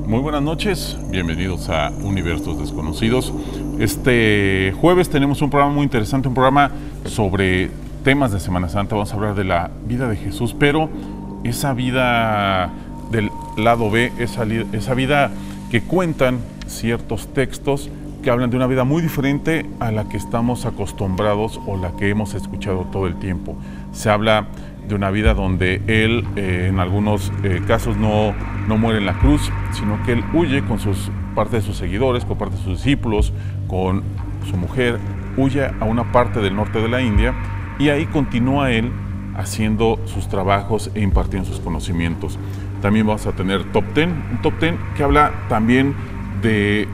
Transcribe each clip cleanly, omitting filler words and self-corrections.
Muy buenas noches, bienvenidos a Universos Desconocidos. Este jueves tenemos un programa muy interesante, un programa sobre temas de Semana Santa. Vamos a hablar de la vida de Jesús, pero esa vida del lado B, esa vida que cuentan ciertos textos que hablan de una vida muy diferente a la que estamos acostumbrados o la que hemos escuchado todo el tiempo. Se habla de una vida donde él en algunos casos no muere en la cruz, sino que él huye con parte de sus seguidores, con parte de sus discípulos, con su mujer, huye a una parte del norte de la India y ahí continúa él haciendo sus trabajos e impartiendo sus conocimientos. También vamos a tener un top 10 que habla también de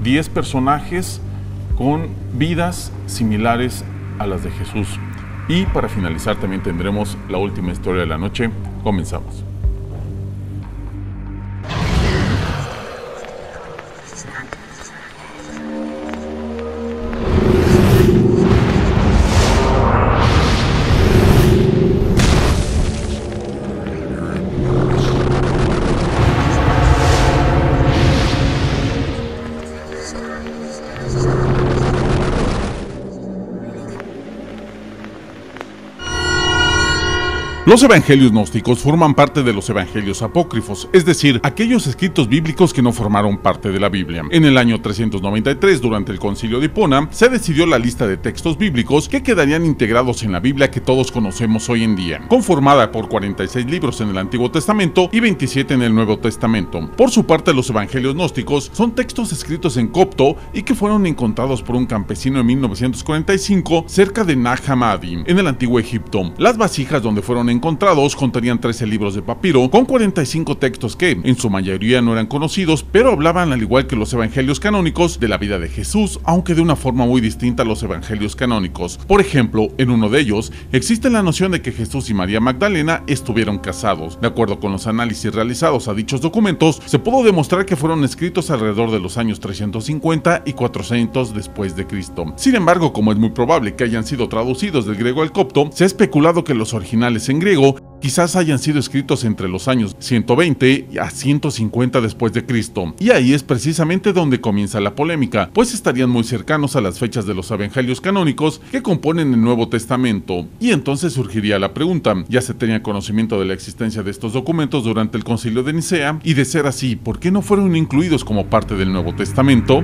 10 personajes con vidas similares a las de Jesús. Y para finalizar también tendremos la última historia de la noche. Comenzamos. Los evangelios gnósticos forman parte de los evangelios apócrifos, es decir, aquellos escritos bíblicos que no formaron parte de la Biblia. En el año 393, durante el Concilio de Hipona, se decidió la lista de textos bíblicos que quedarían integrados en la Biblia que todos conocemos hoy en día, conformada por 46 libros en el Antiguo Testamento y 27 en el Nuevo Testamento. Por su parte, los evangelios gnósticos son textos escritos en copto y que fueron encontrados por un campesino en 1945 cerca de Nag Hammadi, en el Antiguo Egipto. Las vasijas donde fueron encontrados contenían 13 libros de papiro con 45 textos que, en su mayoría, no eran conocidos, pero hablaban, al igual que los evangelios canónicos, de la vida de Jesús, aunque de una forma muy distinta a los evangelios canónicos. Por ejemplo, en uno de ellos existe la noción de que Jesús y María Magdalena estuvieron casados. De acuerdo con los análisis realizados a dichos documentos, se pudo demostrar que fueron escritos alrededor de los años 350 y 400 después de Cristo. Sin embargo, como es muy probable que hayan sido traducidos del griego al copto, se ha especulado que los originales en griego quizás hayan sido escritos entre los años 120 a 150 después de Cristo. Y ahí es precisamente donde comienza la polémica, pues estarían muy cercanos a las fechas de los evangelios canónicos que componen el Nuevo Testamento. Y entonces surgiría la pregunta, ¿ya se tenía conocimiento de la existencia de estos documentos durante el Concilio de Nicea? Y de ser así, ¿por qué no fueron incluidos como parte del Nuevo Testamento?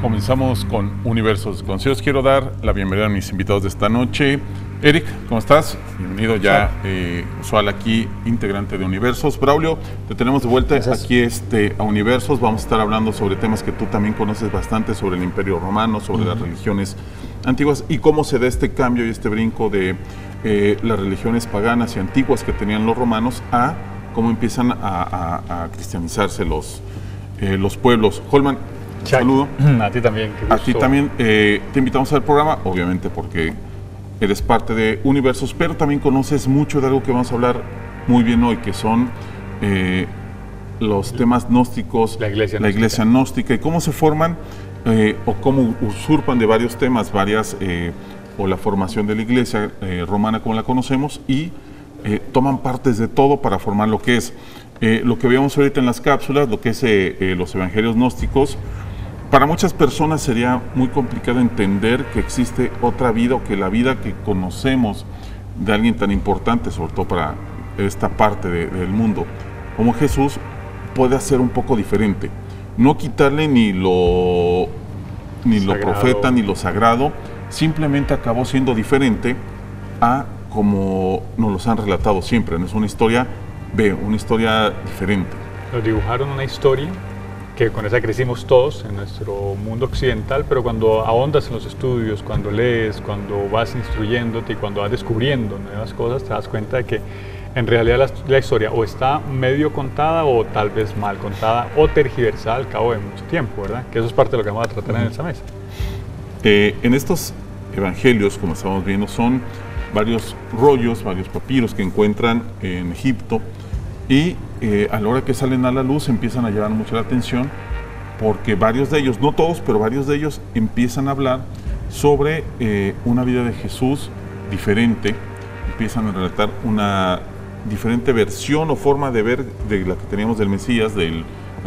Comenzamos con Universos Desconocidos. Quiero dar la bienvenida a mis invitados de esta noche. Eric, ¿cómo estás? Bienvenido ya, usual aquí, integrante de Universos. Braulio, te tenemos de vuelta. Gracias. Aquí a Universos. Vamos a estar hablando sobre temas que tú también conoces bastante, sobre el Imperio Romano, sobre las religiones antiguas y cómo se da este cambio y este brinco de las religiones paganas y antiguas que tenían los romanos a cómo empiezan a cristianizarse los pueblos. Holman, saludo. A ti también. A ti también. Te invitamos al programa, obviamente porque eres parte de Universos, pero también conoces mucho de algo que vamos a hablar muy bien hoy, que son los temas gnósticos, la iglesia gnóstica y cómo se forman o cómo usurpan de varios temas, o la formación de la iglesia romana como la conocemos y toman partes de todo para formar lo que es. Lo que veíamos ahorita en las cápsulas, lo que es los evangelios gnósticos. Para muchas personas sería muy complicado entender que existe otra vida o que la vida que conocemos de alguien tan importante, sobre todo para esta parte del mundo, como Jesús, puede ser un poco diferente. No quitarle ni lo profeta ni lo sagrado, simplemente acabó siendo diferente a como nos los han relatado siempre. No es una historia una historia diferente. Nos dibujaron una historia que con esa crecimos todos en nuestro mundo occidental, pero cuando ahondas en los estudios, cuando lees, cuando vas instruyéndote y cuando vas descubriendo nuevas cosas, te das cuenta de que en realidad la historia o está medio contada o tal vez mal contada o tergiversada al cabo de mucho tiempo, ¿verdad? Que eso es parte de lo que vamos a tratar en esta mesa. En estos evangelios, como estamos viendo, son varios rollos, varios papiros que encuentran en Egipto y a la hora que salen a la luz empiezan a llamar mucho la atención porque varios de ellos, no todos, pero varios de ellos empiezan a hablar sobre una vida de Jesús diferente, empiezan a relatar diferente versión o forma de ver de la que teníamos del Mesías, del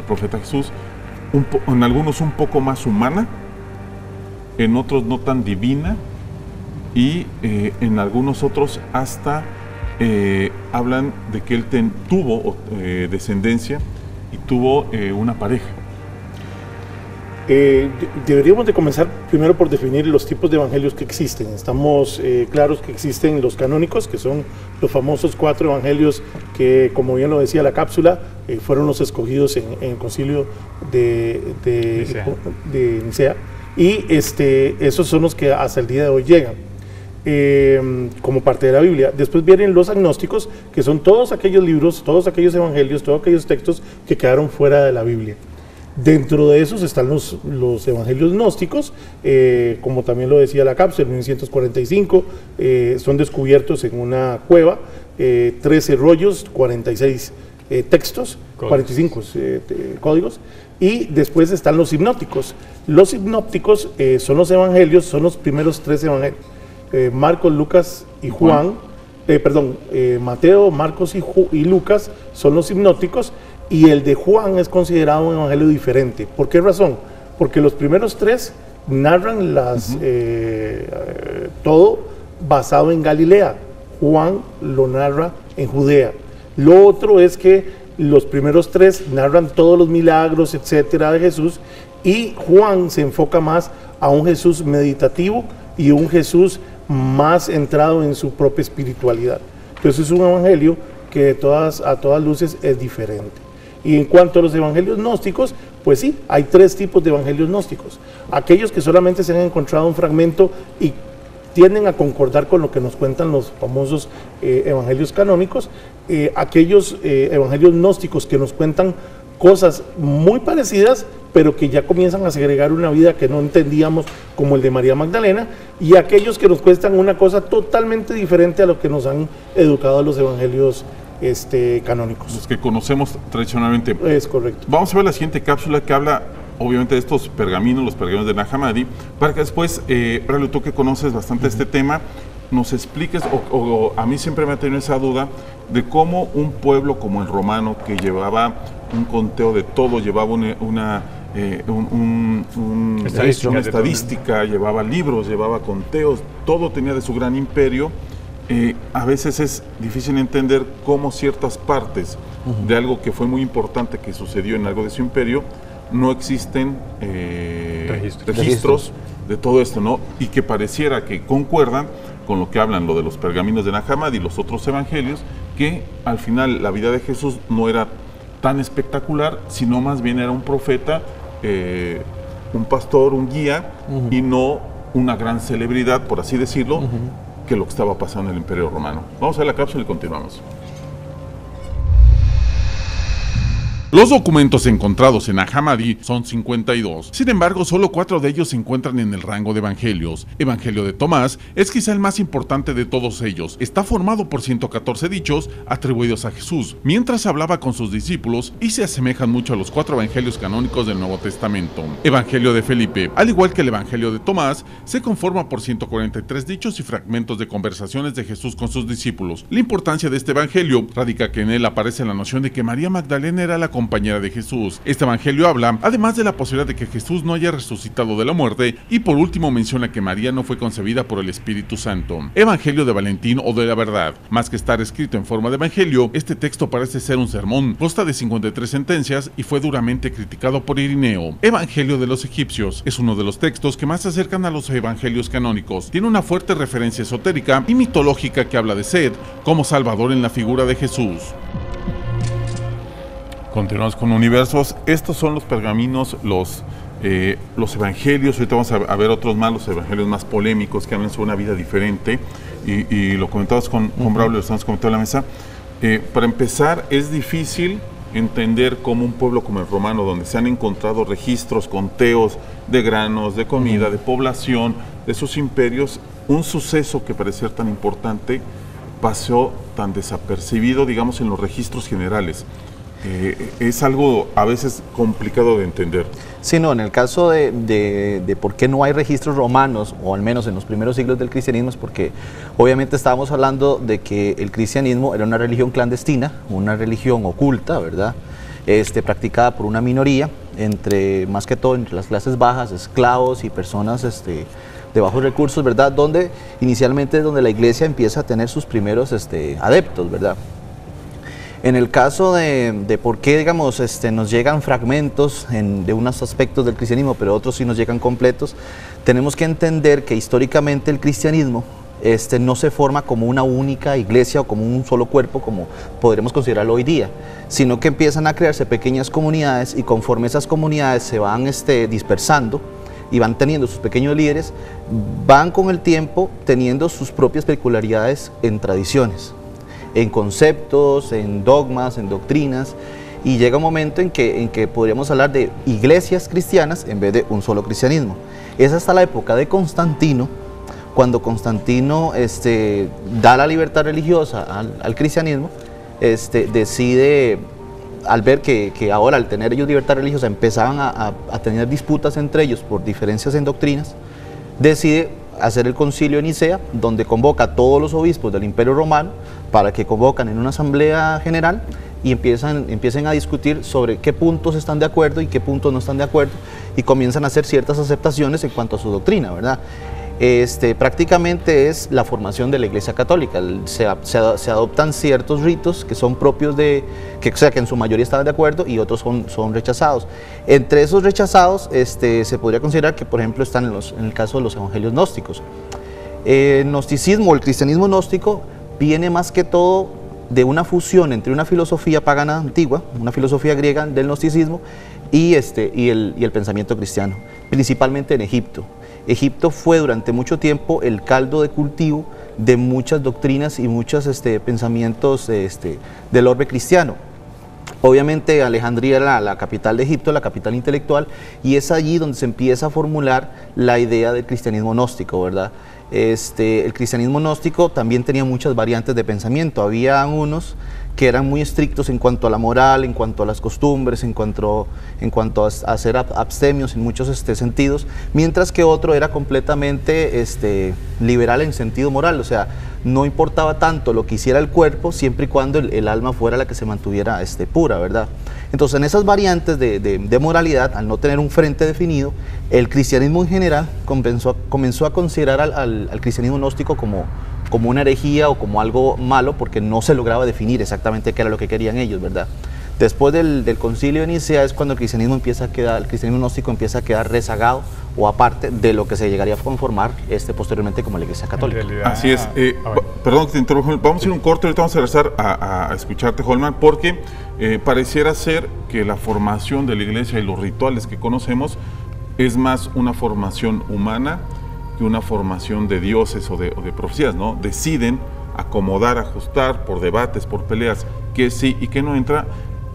profeta Jesús, en algunos un poco más humana, en otros no tan divina, y en algunos otros hasta hablan de que él tuvo descendencia y tuvo una pareja. Deberíamos de comenzar primero por definir los tipos de evangelios que existen. Estamos claros que existen los canónicos, que son los famosos 4 evangelios que, como bien lo decía la cápsula, fueron los escogidos en el concilio de Nicea, y esos son los que hasta el día de hoy llegan como parte de la Biblia. Después vienen los agnósticos, que son todos aquellos libros, todos aquellos evangelios, todos aquellos textos que quedaron fuera de la Biblia. Dentro de esos están los evangelios gnósticos, como también lo decía la cápsula, en 1945, son descubiertos en una cueva, 13 rollos, 46 textos, 45 códigos, y después están los hipnóticos. Los hipnóticos son los evangelios, son los primeros 3 evangelios, Marcos, Lucas y Juan, Mateo, Marcos y Lucas son los hipnóticos, y el de Juan es considerado un evangelio diferente. ¿Por qué razón? Porque los primeros 3 narran todo basado en Galilea. Juan lo narra en Judea. Lo otro es que los primeros 3 narran todos los milagros, etcétera, de Jesús, y Juan se enfoca más a un Jesús meditativo y un Jesús más entrado en su propia espiritualidad. Entonces es un evangelio que a todas luces es diferente. Y en cuanto a los evangelios gnósticos, pues sí, hay 3 tipos de evangelios gnósticos. Aquellos que solamente se han encontrado un fragmento y tienden a concordar con lo que nos cuentan los famosos evangelios canónicos, aquellos evangelios gnósticos que nos cuentan cosas muy parecidas, pero que ya comienzan a segregar una vida que no entendíamos, como el de María Magdalena, y aquellos que nos cuentan una cosa totalmente diferente a lo que nos han educado los evangelios canónicos. Los que conocemos tradicionalmente. Es correcto. Vamos a ver la siguiente cápsula que habla obviamente de estos pergaminos, los pergaminos de Nag Hammadi, para que después, Braulio, tú que conoces bastante este tema, nos expliques, o a mí siempre me ha tenido esa duda, de cómo un pueblo como el romano, que llevaba un conteo de todo, llevaba una estadística, llevaba libros, llevaba conteos, todo tenía de su gran imperio. A veces es difícil entender cómo ciertas partes de algo que fue muy importante, que sucedió en algo de su imperio, no existen registros de todo esto, ¿no? Y que pareciera que concuerdan con lo que hablan, lo de los pergaminos de Nag Hammadi y los otros evangelios, que al final la vida de Jesús no era tan espectacular, sino más bien era un profeta, un pastor, un guía, y no una gran celebridad, por así decirlo, que lo que estaba pasando en el Imperio Romano. Vamos a ver la cápsula y continuamos. Los documentos encontrados en Nag Hammadi son 52. Sin embargo, solo 4 de ellos se encuentran en el rango de evangelios. Evangelio de Tomás es quizá el más importante de todos ellos. Está formado por 114 dichos atribuidos a Jesús, mientras hablaba con sus discípulos, y se asemejan mucho a los 4 evangelios canónicos del Nuevo Testamento. Evangelio de Felipe, al igual que el Evangelio de Tomás, se conforma por 143 dichos y fragmentos de conversaciones de Jesús con sus discípulos. La importancia de este evangelio radica que en él aparece la noción de que María Magdalena era la compañera de Jesús. Este evangelio habla, además, de la posibilidad de que Jesús no haya resucitado de la muerte, y por último menciona que María no fue concebida por el Espíritu Santo. Evangelio de Valentín o de la verdad. Más que estar escrito en forma de evangelio, este texto parece ser un sermón. Consta de 53 sentencias y fue duramente criticado por Irineo. Evangelio de los egipcios es uno de los textos que más se acercan a los evangelios canónicos. Tiene una fuerte referencia esotérica y mitológica que habla de Sed como salvador en la figura de Jesús. Continuamos con universos. Estos son los pergaminos, los evangelios. Ahorita vamos a ver otros más, los evangelios más polémicos, que hablan sobre una vida diferente. Y lo comentabas con Braulio, lo estamos comentando en la mesa. Para empezar, es difícil entender cómo un pueblo como el romano, donde se han encontrado registros, conteos de granos, de comida, de población, de sus imperios, un suceso que parecía tan importante pasó tan desapercibido, digamos, en los registros generales. es algo a veces complicado de entender. Sí, no, en el caso de por qué no hay registros romanos, o al menos en los primeros siglos del cristianismo, es porque obviamente estábamos hablando de que el cristianismo era una religión clandestina, una religión oculta, ¿verdad? Practicada por una minoría, más que todo entre las clases bajas, esclavos y personas de bajos recursos, ¿verdad? Donde inicialmente es donde la iglesia empieza a tener sus primeros adeptos, ¿verdad? En el caso de por qué, digamos, nos llegan fragmentos de unos aspectos del cristianismo, pero otros sí nos llegan completos, tenemos que entender que históricamente el cristianismo no se forma como una única iglesia o como un solo cuerpo, como podremos considerarlo hoy día, sino que empiezan a crearse pequeñas comunidades, y conforme esas comunidades se van dispersando y van teniendo sus pequeños líderes, van con el tiempo teniendo sus propias peculiaridades en tradiciones, en conceptos, en dogmas, en doctrinas, y llega un momento en que podríamos hablar de iglesias cristianas en vez de un solo cristianismo. Es hasta la época de Constantino, cuando Constantino da la libertad religiosa al cristianismo, decide, al ver que ahora al tener ellos libertad religiosa empezaban a tener disputas entre ellos por diferencias en doctrinas, decide hacer el concilio de Nicea, donde convoca a todos los obispos del Imperio Romano para que convocan en una asamblea general y empiecen a discutir sobre qué puntos están de acuerdo y qué puntos no están de acuerdo, y comienzan a hacer ciertas aceptaciones en cuanto a su doctrina, ¿verdad? Prácticamente es la formación de la Iglesia Católica. Se adoptan ciertos ritos que son propios que en su mayoría estaban de acuerdo, y otros son rechazados. Entre esos rechazados se podría considerar que, por ejemplo, están en el caso de los evangelios gnósticos. El gnosticismo, el cristianismo gnóstico, viene más que todo de una fusión entre una filosofía pagana antigua, una filosofía griega del gnosticismo, y el pensamiento cristiano, principalmente en Egipto. Egipto fue durante mucho tiempo el caldo de cultivo de muchas doctrinas y muchos pensamientos del orbe cristiano. Obviamente Alejandría era la capital de Egipto, la capital intelectual, y es allí donde se empieza a formular la idea del cristianismo gnóstico, ¿verdad? El cristianismo gnóstico también tenía muchas variantes de pensamiento. Había unos que eran muy estrictos en cuanto a la moral, en cuanto a las costumbres, en cuanto a ser abstemios en muchos sentidos, mientras que otro era completamente liberal en sentido moral, o sea, no importaba tanto lo que hiciera el cuerpo, siempre y cuando el alma fuera la que se mantuviera pura, ¿verdad? Entonces, en esas variantes de moralidad, al no tener un frente definido, el cristianismo en general comenzó a considerar al cristianismo gnóstico como una herejía o como algo malo, porque no se lograba definir exactamente qué era lo que querían ellos, ¿verdad? Después del concilio de Nicea es cuando el cristianismo gnóstico empieza a quedar rezagado o aparte de lo que se llegaría a conformar posteriormente como la Iglesia Católica. Así es. Perdón que te interrumpa, vamos a ir un corte, ahorita vamos a regresar a escucharte, Holman, porque pareciera ser que la formación de la Iglesia y los rituales que conocemos es más una formación humana que una formación de dioses o de profecías, ¿no? Deciden acomodar, ajustar por debates, por peleas, que sí y que no entra,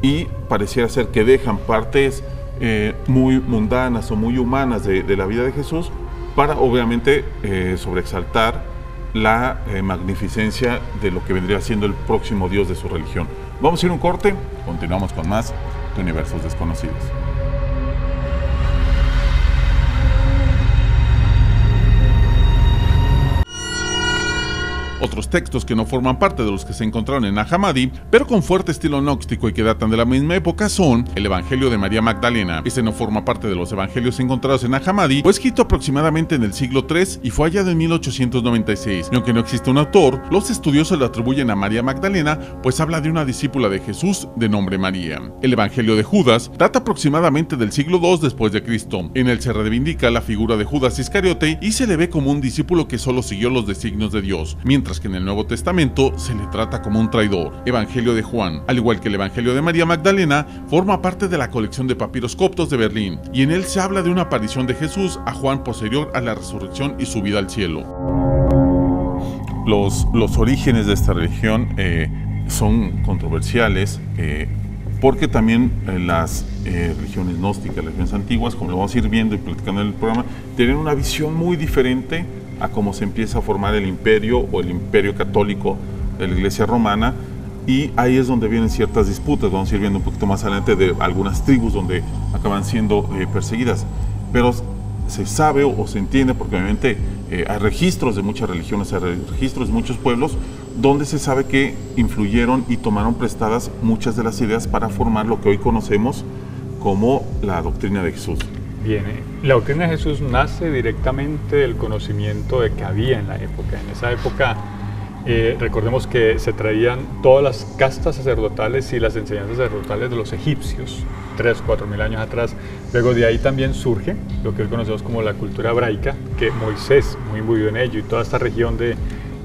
y pareciera ser que dejan partes muy mundanas o muy humanas de la vida de Jesús para obviamente sobreexaltar la magnificencia de lo que vendría siendo el próximo Dios de su religión. Vamos a ir a un corte, continuamos con más de Universos Desconocidos. Otros textos que no forman parte de los que se encontraron en Nag Hammadi, pero con fuerte estilo gnóstico y que datan de la misma época, son el Evangelio de María Magdalena. Este no forma parte de los evangelios encontrados en Nag Hammadi, fue escrito aproximadamente en el siglo III y fue hallado en 1896. Y aunque no existe un autor, los estudiosos lo atribuyen a María Magdalena, pues habla de una discípula de Jesús de nombre María. El Evangelio de Judas data aproximadamente del siglo II después de Cristo. En él se reivindica la figura de Judas Iscariote y se le ve como un discípulo que solo siguió los designios de Dios, mientras que en el Nuevo Testamento se le trata como un traidor. Evangelio de Juan, al igual que el Evangelio de María Magdalena, forma parte de la colección de papiros coptos de Berlín, y en él se habla de una aparición de Jesús a Juan posterior a la resurrección y subida al cielo. Los orígenes de esta religión son controversiales, porque también las religiones gnósticas, las religiones antiguas, como lo vamos a ir viendo y platicando en el programa, tienen una visión muy diferente a cómo se empieza a formar el imperio o el imperio católico de la Iglesia romana, y ahí es donde vienen ciertas disputas. Vamos a ir viendo un poquito más adelante de algunas tribus donde acaban siendo perseguidas, pero se sabe o se entiende, porque obviamente hay registros de muchas religiones, hay registros de muchos pueblos, donde se sabe que influyeron y tomaron prestadas muchas de las ideas para formar lo que hoy conocemos como la doctrina de Jesús. Bien, la doctrina de Jesús nace directamente del conocimiento de que había en la época. En esa época, recordemos que se traían todas las castas sacerdotales y las enseñanzas sacerdotales de los egipcios, 3.000 o 4.000 años atrás. Luego de ahí también surge lo que hoy conocemos como la cultura hebraica, que Moisés muy imbuido en ello, y toda esta región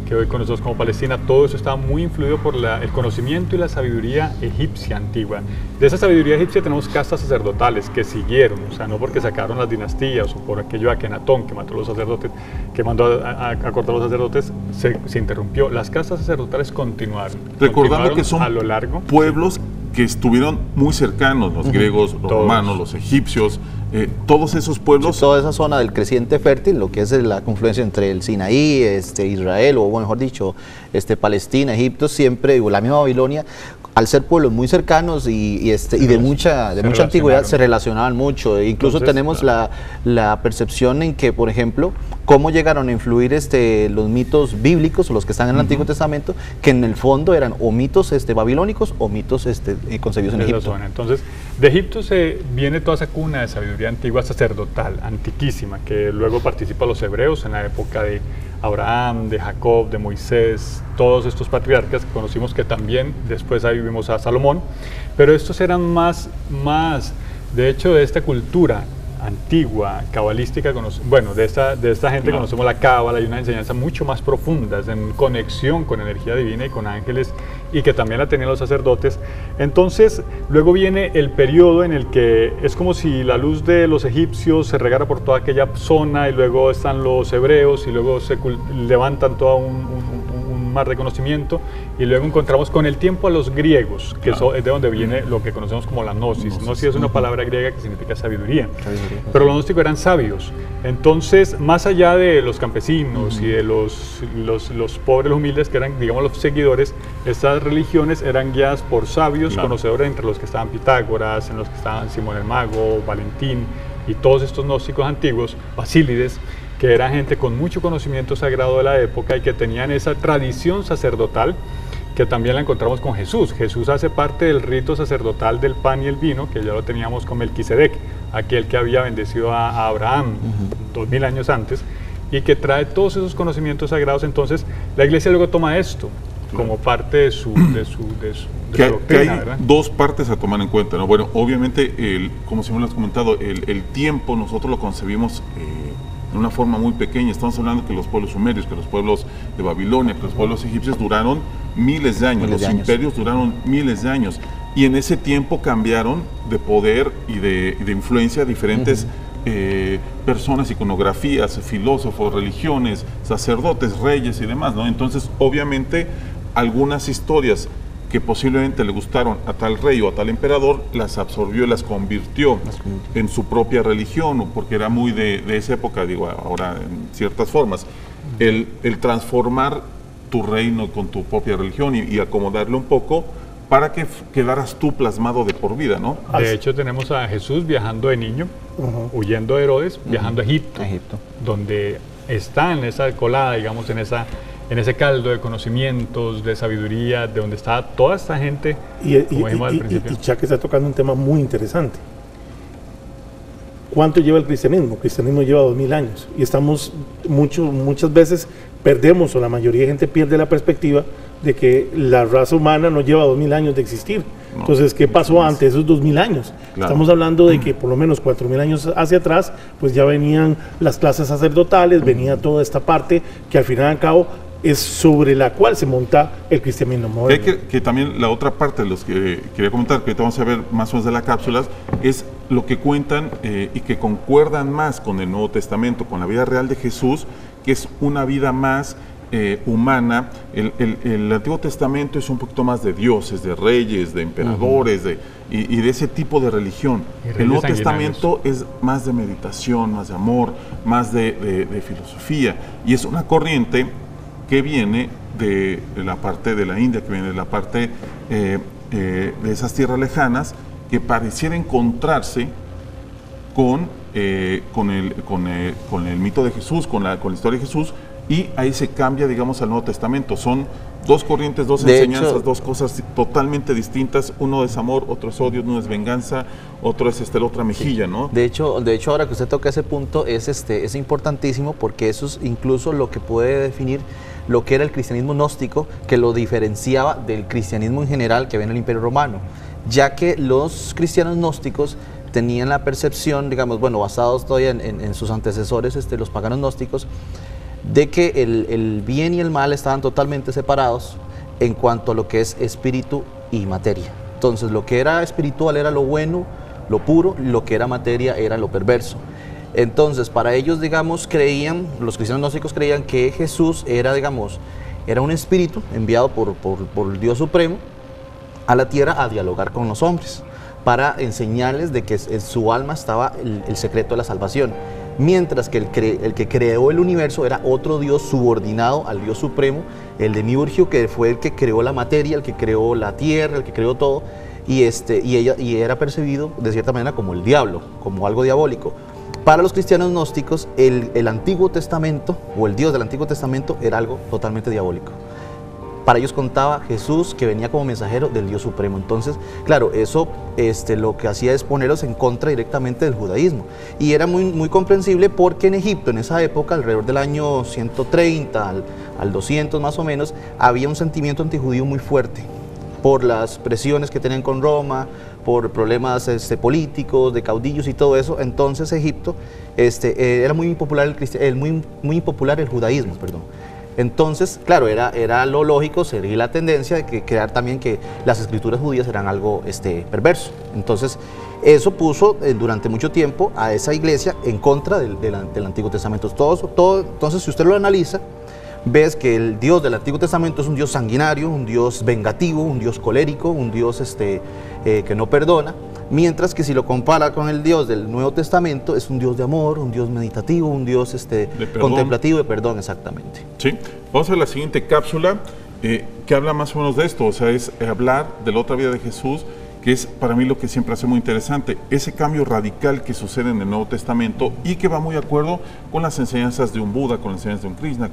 que hoy conocemos como Palestina, todo eso estaba muy influido por el conocimiento y la sabiduría egipcia antigua. De esa sabiduría egipcia tenemos castas sacerdotales que siguieron, o sea, no porque sacaron las dinastías o por aquello de Akenatón que mató a los sacerdotes, que mandó a cortar a los sacerdotes, se interrumpió. Las castas sacerdotales continuaron. Recordando que son a lo largo, pueblos que estuvieron muy cercanos, los griegos, los romanos, los egipcios, todos esos pueblos. Sí, toda esa zona del creciente fértil, lo que es la confluencia entre el Sinaí, Israel, o mejor dicho, Palestina, Egipto, siempre, o la misma Babilonia, al ser pueblos muy cercanos y de mucha antigüedad, se relacionaban mucho. Incluso entonces, tenemos la percepción en que, por ejemplo, cómo llegaron a influir los mitos bíblicos, o los que están en el Antiguo Testamento, que en el fondo eran o mitos babilónicos o mitos concebidos en Egipto. Entonces, de Egipto viene toda esa cuna de sabiduría antigua sacerdotal, antiquísima, que luego participan los hebreos en la época de Abraham, de Jacob, de Moisés, todos estos patriarcas que conocimos, que también después ahí vimos a Salomón, pero estos eran más de hecho, de esta cultura antigua, cabalística, de esta gente conocemos la cábala, y una enseñanza mucho más profunda, en conexión con energía divina y con ángeles, y que también la tenían los sacerdotes. Entonces, luego viene el periodo en el que es como si la luz de los egipcios se regara por toda aquella zona, y luego están los hebreos, y luego se levantan todo un mar de conocimiento, y luego encontramos con el tiempo a los griegos, que es de donde viene lo que conocemos como la gnosis. Gnosis es una palabra griega que significa sabiduría. Pero los gnósticos eran sabios. Entonces, más allá de los campesinos y de los pobres, los humildes, que eran, digamos, los seguidores, estas religiones eran guiadas por sabios, conocedores, entre los que estaban Pitágoras, en los que estaban Simón el Mago, Valentín, y todos estos gnósticos antiguos, Basílides, que era gente con mucho conocimiento sagrado de la época y que tenían esa tradición sacerdotal, que también la encontramos con Jesús. Jesús hace parte del rito sacerdotal del pan y el vino, que ya lo teníamos con Melquisedec, aquel que había bendecido a Abraham 2000 años antes, y que trae todos esos conocimientos sagrados. Entonces, la Iglesia luego toma esto como parte de su doctrina, que hay ¿verdad? dos partes a tomar en cuenta, ¿no? Bueno, obviamente, como siempre lo has comentado, el tiempo nosotros lo concebimos de una forma muy pequeña. Estamos hablando que los pueblos sumerios, que los pueblos de Babilonia, que los pueblos egipcios duraron miles de años, los imperios duraron miles de años, y en ese tiempo cambiaron de poder y de influencia diferentes personas, iconografías, filósofos, religiones, sacerdotes, reyes y demás, ¿no? Entonces, obviamente, algunas historias que posiblemente le gustaron a tal rey o a tal emperador, las absorbió y las convirtió en su propia religión, porque era muy de esa época, digo, ahora en ciertas formas, el transformar tu reino con tu propia religión y acomodarlo un poco para que quedaras tú plasmado de por vida, ¿no? De hecho, tenemos a Jesús viajando de niño, huyendo de Herodes, viajando a Egipto, donde está en esa colada, digamos, en ese caldo de conocimientos, de sabiduría, de donde está toda esta gente, como dijimos al principio. Y Chuck está tocando un tema muy interesante. ¿Cuánto lleva el cristianismo? El cristianismo lleva 2000 años, y estamos muchas veces perdemos, o la mayoría de gente pierde la perspectiva de que la raza humana no lleva 2000 años de existir. No, entonces, ¿qué pasó antes de esos 2000 años? Claro. Estamos hablando de que por lo menos 4000 años hacia atrás, pues ya venían las clases sacerdotales, venía toda esta parte que al final y al cabo es sobre la cual se monta el cristianismo moderno. Que también la otra parte de los que quería comentar, que ahorita vamos a ver más o menos de las cápsulas, es lo que cuentan y que concuerdan más con el Nuevo Testamento, con la vida real de Jesús, que es una vida más humana. El Antiguo Testamento es un poquito más de dioses, de reyes, de emperadores, y de ese tipo de religión. El Nuevo Testamento es más de meditación, más de amor, más de filosofía, y es una corriente que viene de la parte de la India, que viene de la parte de esas tierras lejanas, que pareciera encontrarse con el mito de Jesús, con la historia de Jesús, y ahí se cambia, digamos, al Nuevo Testamento. Son dos corrientes, dos enseñanzas, dos cosas totalmente distintas. Uno es amor, otro es odio, uno es venganza, otro es la otra mejilla, ¿no? De hecho, ahora que usted toca ese punto, es importantísimo, porque eso es incluso lo que puede definir lo que era el cristianismo gnóstico, que lo diferenciaba del cristianismo en general que había en el Imperio Romano, ya que los cristianos gnósticos tenían la percepción, digamos, bueno, basados todavía en sus antecesores, los paganos gnósticos, de que el bien y el mal estaban totalmente separados en cuanto a lo que es espíritu y materia. Entonces, lo que era espiritual era lo bueno, lo puro, lo que era materia era lo perverso. Entonces, para ellos, digamos, los cristianos gnósticos creían que Jesús era, digamos, era un espíritu enviado por el Dios Supremo a la tierra a dialogar con los hombres, para enseñarles de que en su alma estaba el secreto de la salvación. Mientras que el que creó el universo era otro Dios subordinado al Dios Supremo, el demiurgio, que fue el que creó la materia, el que creó la tierra, el que creó todo, y era percibido de cierta manera como el diablo, como algo diabólico. Para los cristianos gnósticos, el Antiguo Testamento, o el Dios del Antiguo Testamento, era algo totalmente diabólico. Para ellos contaba Jesús, que venía como mensajero del Dios Supremo. Entonces, claro, eso lo que hacía es ponerlos en contra directamente del judaísmo. Y era muy, muy comprensible, porque en Egipto, en esa época, alrededor del año 130 al 200 más o menos, había un sentimiento antijudío muy fuerte, por las presiones que tenían con Roma, por problemas políticos, de caudillos y todo eso. Entonces Egipto era muy impopular muy impopular el judaísmo, perdón. Entonces, claro, era lo lógico seguir la tendencia de crear también que las escrituras judías eran algo perverso. Entonces, eso puso durante mucho tiempo a esa iglesia en contra del Antiguo Testamento. Entonces, si usted lo analiza, ves que el Dios del Antiguo Testamento es un Dios sanguinario, un Dios vengativo, un Dios colérico, un Dios que no perdona, mientras que si lo compara con el Dios del Nuevo Testamento, es un Dios de amor, un Dios meditativo, un Dios contemplativo, de perdón, exactamente. Sí, vamos a la siguiente cápsula, que habla más o menos de esto, o sea, es hablar de la otra vida de Jesús, que es para mí lo que siempre hace muy interesante, ese cambio radical que sucede en el Nuevo Testamento y que va muy de acuerdo con las enseñanzas de un Buda, con las enseñanzas de un Krishna,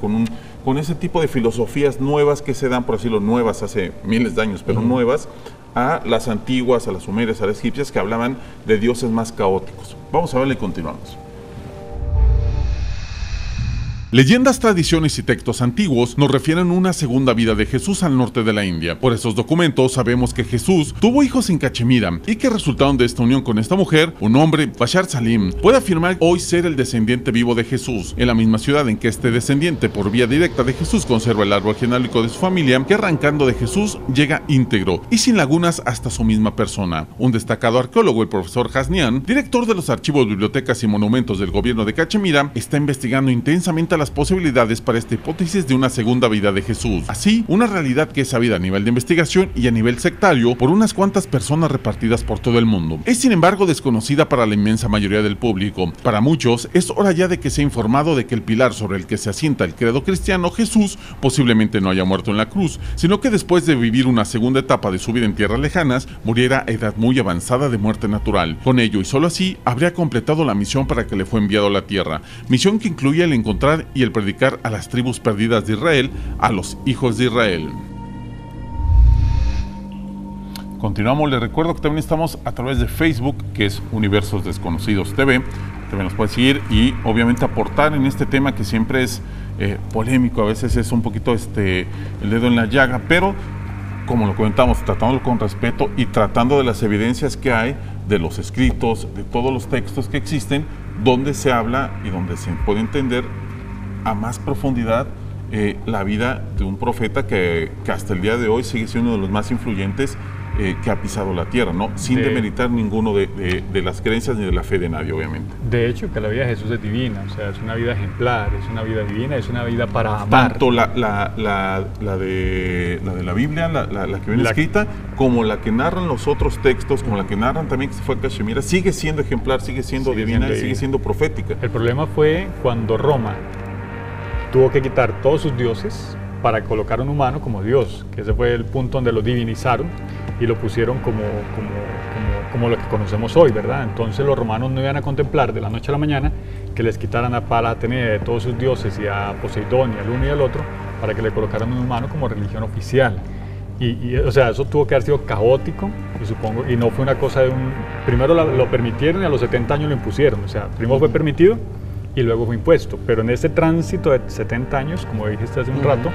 con ese tipo de filosofías nuevas que se dan, por decirlo, nuevas hace miles de años, pero nuevas, a las antiguas, a las sumerias, a las egipcias, que hablaban de dioses más caóticos. Vamos a verle y continuamos. Leyendas, tradiciones y textos antiguos nos refieren una segunda vida de Jesús al norte de la India. Por esos documentos sabemos que Jesús tuvo hijos en Cachemira y que resultaron de esta unión con esta mujer, un hombre, Bashar Salim, puede afirmar hoy ser el descendiente vivo de Jesús, en la misma ciudad en que este descendiente por vía directa de Jesús conserva el árbol genealógico de su familia, que arrancando de Jesús llega íntegro y sin lagunas hasta su misma persona. Un destacado arqueólogo, el profesor Hasnian, director de los archivos, bibliotecas y monumentos del gobierno de Cachemira, está investigando intensamente las posibilidades para esta hipótesis de una segunda vida de Jesús. Así, una realidad que es sabida a nivel de investigación y a nivel sectario por unas cuantas personas repartidas por todo el mundo. Es sin embargo desconocida para la inmensa mayoría del público. Para muchos, es hora ya de que sea informado de que el pilar sobre el que se asienta el credo cristiano, Jesús, posiblemente no haya muerto en la cruz, sino que después de vivir una segunda etapa de su vida en tierras lejanas, muriera a edad muy avanzada de muerte natural. Con ello y solo así, habría completado la misión para que le fue enviado a la tierra, misión que incluía el encontrar y el predicar a las tribus perdidas de Israel, a los hijos de Israel. Continuamos, les recuerdo que también estamos a través de Facebook, que es Universos Desconocidos TV. También nos pueden seguir y obviamente aportar en este tema que siempre es polémico, a veces es un poquito el dedo en la llaga, pero como lo comentamos, tratándolo con respeto y tratando de las evidencias que hay, de los escritos, de todos los textos que existen, donde se habla y donde se puede entender a más profundidad la vida de un profeta que hasta el día de hoy sigue siendo uno de los más influyentes que ha pisado la tierra, ¿no? Sin demeritar ninguno de las creencias ni de la fe de nadie, obviamente. De hecho, que la vida de Jesús es divina, o sea, es una vida ejemplar, es una vida divina, es una vida para amar. Tanto la de la Biblia, la que viene escrita, como la que narran los otros textos, como la que narran también que se fue a Cachemira, sigue siendo ejemplar, sigue siendo divina y sigue siendo profética. El problema fue cuando Roma tuvo que quitar todos sus dioses para colocar a un humano como Dios, que ese fue el punto donde lo divinizaron y lo pusieron como lo que conocemos hoy, ¿verdad? Entonces los romanos no iban a contemplar de la noche a la mañana que les quitaran a Palas Atenea de todos sus dioses y a Poseidón y al uno y al otro para que le colocaran un humano como religión oficial. O sea, eso tuvo que haber sido caótico y supongo, y no fue una cosa de primero lo permitieron y a los 70 años lo impusieron, o sea, primero fue permitido y luego fue impuesto, pero en ese tránsito de 70 años, como dijiste hace un rato,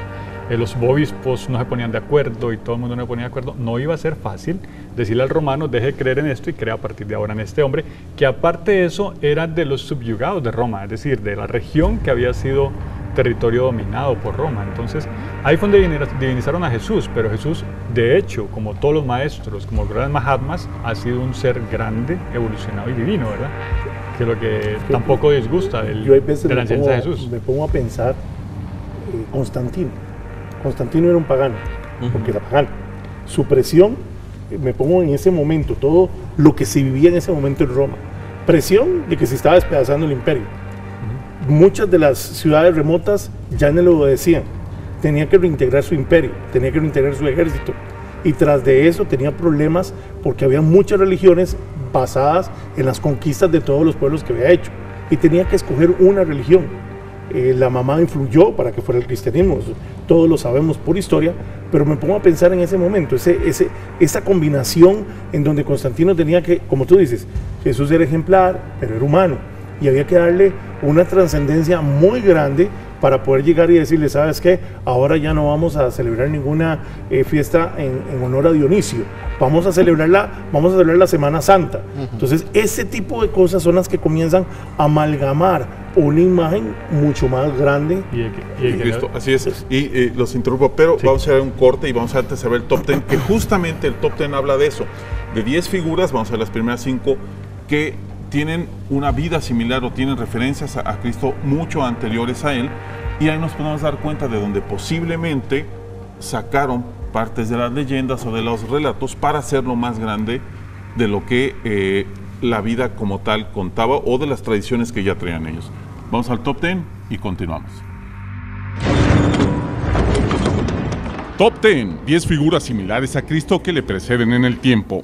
los obispos no se ponían de acuerdo y todo el mundo no se ponía de acuerdo, no iba a ser fácil decirle al romano, deje de creer en esto y crea a partir de ahora en este hombre, que aparte de eso era de los subyugados de Roma, es decir, de la región que había sido territorio dominado por Roma. Entonces, ahí fue donde divinizaron a Jesús, pero Jesús, de hecho, como todos los maestros, como los grandes Mahatmas, ha sido un ser grande, evolucionado y divino, ¿verdad? Que es lo que tampoco disgusta de la enseñanza de Jesús. Me pongo a pensar, Constantino era un pagano, porque era pagano. Su presión, me pongo en ese momento, todo lo que se vivía en ese momento en Roma, presión de que se estaba despedazando el imperio. Muchas de las ciudades remotas ya no lo obedecían, tenía que reintegrar su imperio, tenía que reintegrar su ejército, y tras de eso tenía problemas porque había muchas religiones basadas en las conquistas de todos los pueblos que había hecho, y tenía que escoger una religión. La mamá influyó para que fuera el cristianismo, todos lo sabemos por historia, pero me pongo a pensar en ese momento, esa combinación en donde Constantino tenía que, como tú dices, Jesús era ejemplar, pero era humano, y había que darle una trascendencia muy grande para poder llegar y decirle, ¿sabes qué? Ahora ya no vamos a celebrar ninguna fiesta en honor a Dionisio, vamos a celebrar la Semana Santa. Entonces, ese tipo de cosas son las que comienzan a amalgamar una imagen mucho más grande de Cristo. Así es, y los interrumpo, pero sí, vamos a hacer un corte y vamos a antes a ver el top 10, que justamente el top 10 habla de eso, de 10 figuras, vamos a ver las primeras 5 que tienen una vida similar o tienen referencias a Cristo mucho anteriores a él, y ahí nos podemos dar cuenta de donde posiblemente sacaron partes de las leyendas o de los relatos para hacerlo más grande de lo que la vida como tal contaba o de las tradiciones que ya traían ellos. Vamos al top 10 y continuamos. Top 10, 10 figuras similares a Cristo que le preceden en el tiempo.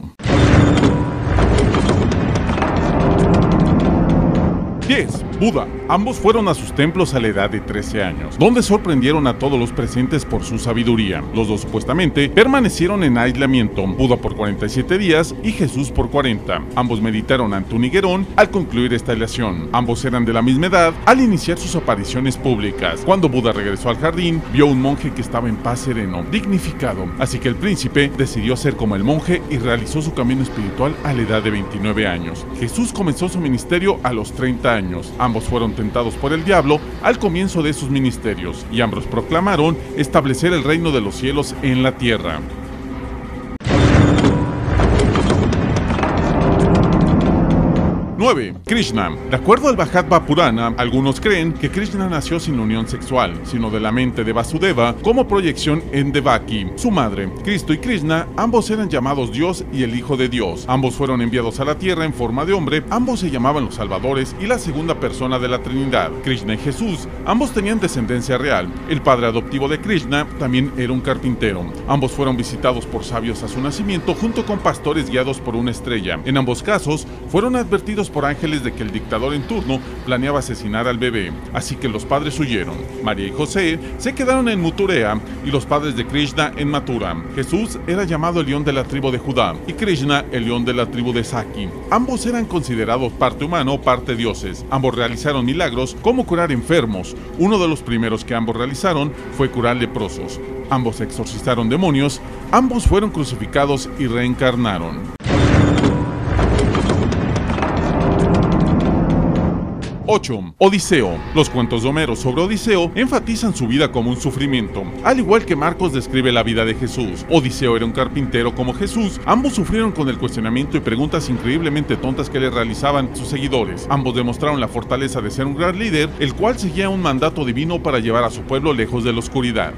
10. Buda. Ambos fueron a sus templos a la edad de 13 años, donde sorprendieron a todos los presentes por su sabiduría. Los dos supuestamente permanecieron en aislamiento, Buda por 47 días y Jesús por 40. Ambos meditaron ante un higuerón al concluir esta elevación. Ambos eran de la misma edad al iniciar sus apariciones públicas. Cuando Buda regresó al jardín, vio un monje que estaba en paz sereno, dignificado. Así que el príncipe decidió ser como el monje y realizó su camino espiritual a la edad de 29 años. Jesús comenzó su ministerio a los 30 años. Ambos fueron tentados por el diablo al comienzo de sus ministerios, y ambos proclamaron establecer el reino de los cielos en la tierra. 9. Krishna. De acuerdo al Bhagavad Purana, algunos creen que Krishna nació sin unión sexual, sino de la mente de Vasudeva como proyección en Devaki, su madre. Cristo y Krishna, ambos eran llamados Dios y el Hijo de Dios. Ambos fueron enviados a la tierra en forma de hombre, ambos se llamaban los Salvadores y la segunda persona de la Trinidad. Krishna y Jesús, ambos tenían descendencia real. El padre adoptivo de Krishna también era un carpintero. Ambos fueron visitados por sabios a su nacimiento junto con pastores guiados por una estrella. En ambos casos, fueron advertidos por ángeles de que el dictador en turno planeaba asesinar al bebé, así que los padres huyeron. María y José se quedaron en Muturea y los padres de Krishna en Mathura. Jesús era llamado el león de la tribu de Judá y Krishna el león de la tribu de Saki. Ambos eran considerados parte humano, parte dioses. Ambos realizaron milagros como curar enfermos. Uno de los primeros que ambos realizaron fue curar leprosos. Ambos exorcizaron demonios. Ambos fueron crucificados y reencarnaron. 8. Odiseo. Los cuentos de Homero sobre Odiseo enfatizan su vida como un sufrimiento, al igual que Marcos describe la vida de Jesús. Odiseo era un carpintero como Jesús. Ambos sufrieron con el cuestionamiento y preguntas increíblemente tontas que le realizaban sus seguidores. Ambos demostraron la fortaleza de ser un gran líder, el cual seguía un mandato divino para llevar a su pueblo lejos de la oscuridad.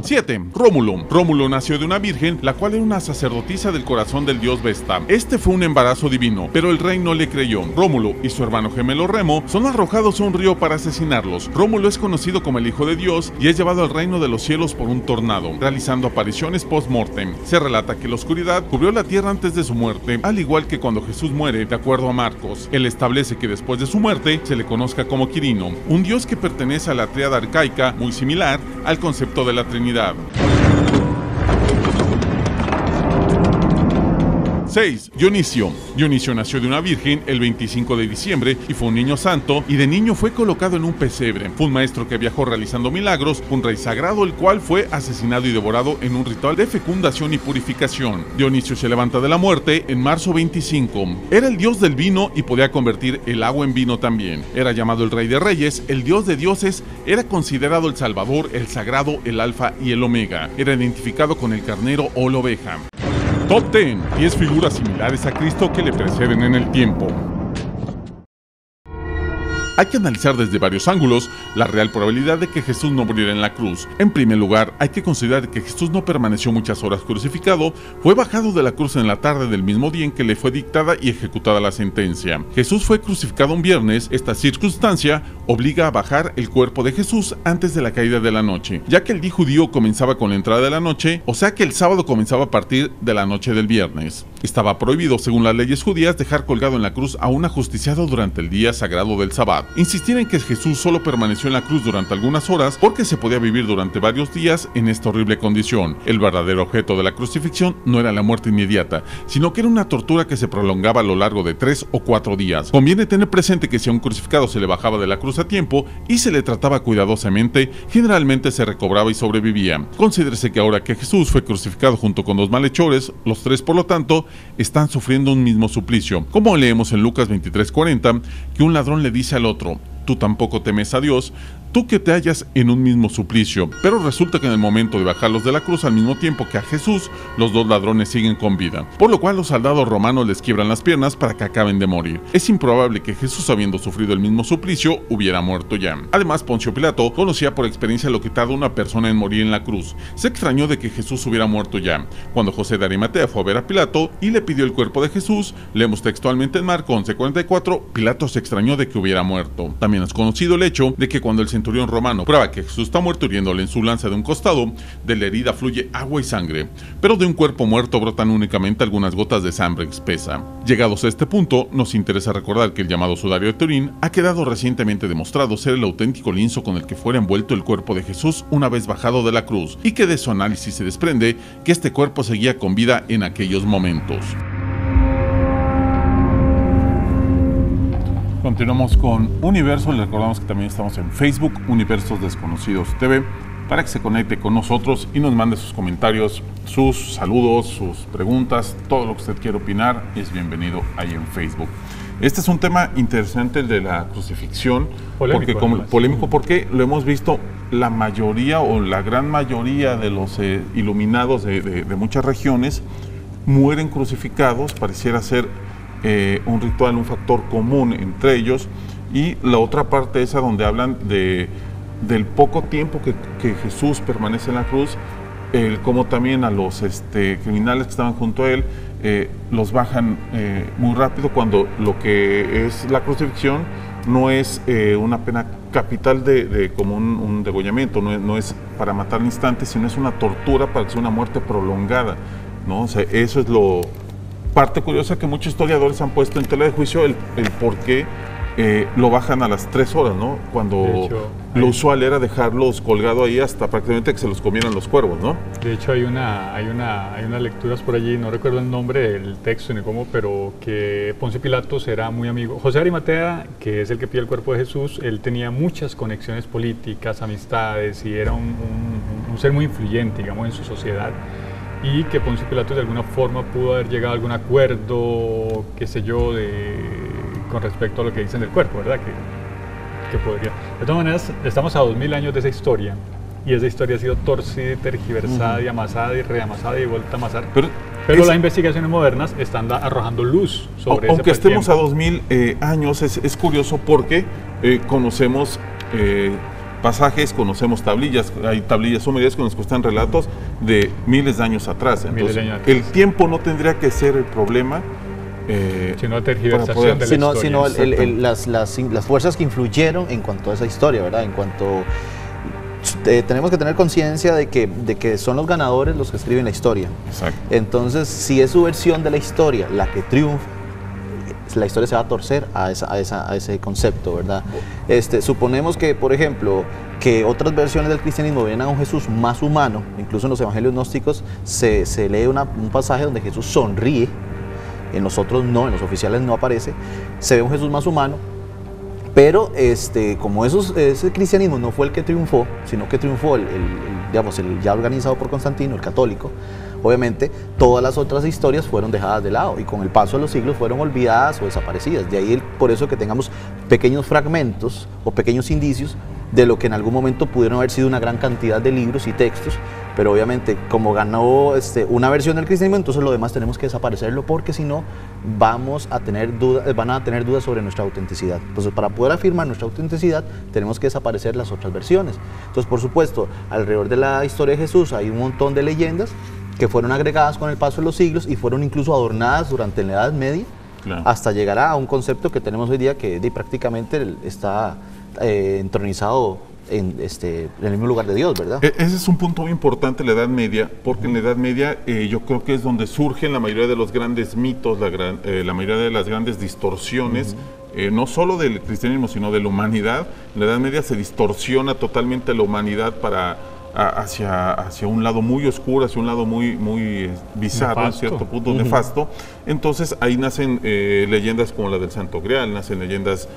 7. Rómulo. Rómulo nació de una virgen, la cual era una sacerdotisa del corazón del dios Vesta. Este fue un embarazo divino, pero el rey no le creyó. Rómulo y su hermano gemelo Remo son arrojados a un río para asesinarlos. Rómulo es conocido como el hijo de Dios y es llevado al reino de los cielos por un tornado, realizando apariciones post-mortem. Se relata que la oscuridad cubrió la tierra antes de su muerte, al igual que cuando Jesús muere, de acuerdo a Marcos. Él establece que después de su muerte se le conozca como Quirino, un dios que pertenece a la tríada arcaica, muy similar al concepto de la Trinidad. 6. Dionisio. Dionisio nació de una virgen el 25 de diciembre y fue un niño santo, y de niño fue colocado en un pesebre. Fue un maestro que viajó realizando milagros, un rey sagrado el cual fue asesinado y devorado en un ritual de fecundación y purificación. Dionisio se levanta de la muerte en marzo 25. Era el dios del vino y podía convertir el agua en vino también. Era llamado el rey de reyes, el dios de dioses, era considerado el salvador, el sagrado, el alfa y el omega. Era identificado con el carnero o la oveja. Top 10. 10 figuras similares a Cristo que le preceden en el tiempo. Hay que analizar desde varios ángulos la real probabilidad de que Jesús no muriera en la cruz. En primer lugar, hay que considerar que Jesús no permaneció muchas horas crucificado, fue bajado de la cruz en la tarde del mismo día en que le fue dictada y ejecutada la sentencia. Jesús fue crucificado un viernes. Esta circunstancia obliga a bajar el cuerpo de Jesús antes de la caída de la noche, ya que el día judío comenzaba con la entrada de la noche, o sea que el sábado comenzaba a partir de la noche del viernes. Estaba prohibido, según las leyes judías, dejar colgado en la cruz a un ajusticiado durante el día sagrado del Sabbat. Insistir en que Jesús solo permaneció en la cruz durante algunas horas porque se podía vivir durante varios días en esta horrible condición. El verdadero objeto de la crucifixión no era la muerte inmediata, sino que era una tortura que se prolongaba a lo largo de 3 o 4 días. Conviene tener presente que si a un crucificado se le bajaba de la cruz a tiempo y se le trataba cuidadosamente, generalmente se recobraba y sobrevivía. Considérese que ahora que Jesús fue crucificado junto con los malhechores, los tres por lo tanto están sufriendo un mismo suplicio. Como leemos en Lucas 23:40, que un ladrón le dice al otro: tú tampoco temes a Dios, tú que te hallas en un mismo suplicio. Pero resulta que en el momento de bajarlos de la cruz al mismo tiempo que a Jesús, los dos ladrones siguen con vida, por lo cual los soldados romanos les quiebran las piernas para que acaben de morir. Es improbable que Jesús, habiendo sufrido el mismo suplicio, hubiera muerto ya. Además, Poncio Pilato conocía por experiencia lo que tarda una persona en morir en la cruz. Se extrañó de que Jesús hubiera muerto ya. Cuando José de Arimatea fue a ver a Pilato y le pidió el cuerpo de Jesús, leemos textualmente en Marcos 11:44, Pilato se extrañó de que hubiera muerto. También es conocido el hecho de que cuando el centurión romano prueba que Jesús está muerto hiriéndole en su lanza de un costado, de la herida fluye agua y sangre, pero de un cuerpo muerto brotan únicamente algunas gotas de sangre espesa. Llegados a este punto, nos interesa recordar que el llamado sudario de Turín ha quedado recientemente demostrado ser el auténtico lienzo con el que fuera envuelto el cuerpo de Jesús una vez bajado de la cruz, y que de su análisis se desprende que este cuerpo seguía con vida en aquellos momentos. Continuamos con Universo. Les recordamos que también estamos en Facebook, Universos Desconocidos TV, para que se conecte con nosotros y nos mande sus comentarios, sus saludos, sus preguntas, todo lo que usted quiera opinar es bienvenido ahí en Facebook. Este es un tema interesante, el de la crucifixión, polémico porque lo hemos visto, la mayoría o la gran mayoría de los iluminados de muchas regiones mueren crucificados. Pareciera ser un ritual, un factor común entre ellos, y la otra parte esa donde hablan del poco tiempo que Jesús permanece en la cruz, como también a los criminales que estaban junto a él los bajan muy rápido, cuando lo que es la crucifixión no es una pena capital como un degollamiento, no es para matar al instante, sino es una tortura para que sea una muerte prolongada, ¿no? O sea, eso es lo parte curiosa que muchos historiadores han puesto en tela de juicio, el por qué lo bajan a las 3 horas, ¿no? Cuando lo usual era dejarlos colgado ahí hasta prácticamente que se los comieran los cuervos, ¿no? De hecho hay unas lecturas por allí, no recuerdo el nombre del texto ni cómo, pero que Poncio Pilatos era muy amigo. José de Arimatea, que es el que pide el cuerpo de Jesús, él tenía muchas conexiones políticas, amistades, y era un ser muy influyente, digamos, en su sociedad. Y que Poncio Pilatos de alguna forma pudo haber llegado a algún acuerdo, qué sé yo, con respecto a lo que dicen del cuerpo, ¿verdad? Que podría. De todas maneras, estamos a 2000 años de esa historia, y esa historia ha sido torcida, tergiversada y amasada y reamasada y vuelta a amasar. Pero las investigaciones modernas están arrojando luz sobre ese aunque estemos a 2000 años, es curioso porque conocemos pasajes, conocemos tablillas, hay tablillas sumerias que nos cuestan relatos de miles de años atrás. Entonces, el tiempo no tendría que ser el problema, sino tergiversación de la historia. Sino las fuerzas que influyeron en cuanto a esa historia, ¿verdad? En cuanto tenemos que tener conciencia de que son los ganadores los que escriben la historia. Exacto. Entonces, si es su versión de la historia la que triunfa, la historia se va a torcer a ese concepto, ¿verdad? Suponemos que, por ejemplo, que otras versiones del cristianismo ven a un Jesús más humano. Incluso en los evangelios gnósticos se lee un pasaje donde Jesús sonríe, en los otros no, en los oficiales no aparece. Se ve un Jesús más humano, pero como ese cristianismo no fue el que triunfó, sino que triunfó el ya organizado por Constantino, el católico. Obviamente, todas las otras historias fueron dejadas de lado y con el paso de los siglos fueron olvidadas o desaparecidas. De ahí por eso que tengamos pequeños fragmentos o pequeños indicios de lo que en algún momento pudieron haber sido una gran cantidad de libros y textos, pero obviamente como ganó una versión del cristianismo, entonces lo demás tenemos que desaparecerlo, porque si no van a tener dudas sobre nuestra autenticidad. Entonces, para poder afirmar nuestra autenticidad tenemos que desaparecer las otras versiones. Entonces, por supuesto, alrededor de la historia de Jesús hay un montón de leyendas que fueron agregadas con el paso de los siglos y fueron incluso adornadas durante la Edad Media, claro, hasta llegar a un concepto que tenemos hoy día que prácticamente está entronizado en el mismo lugar de Dios, ¿verdad? Ese es un punto muy importante, la Edad Media, porque en la Edad Media yo creo que es donde surgen la mayoría de los grandes mitos, la mayoría de las grandes distorsiones, no solo del cristianismo, sino de la humanidad. En la Edad Media se distorsiona totalmente la humanidad hacia un lado muy oscuro, hacia un lado muy bizarro, en cierto punto, nefasto. Entonces ahí nacen leyendas como la del Santo Grial, nacen leyendas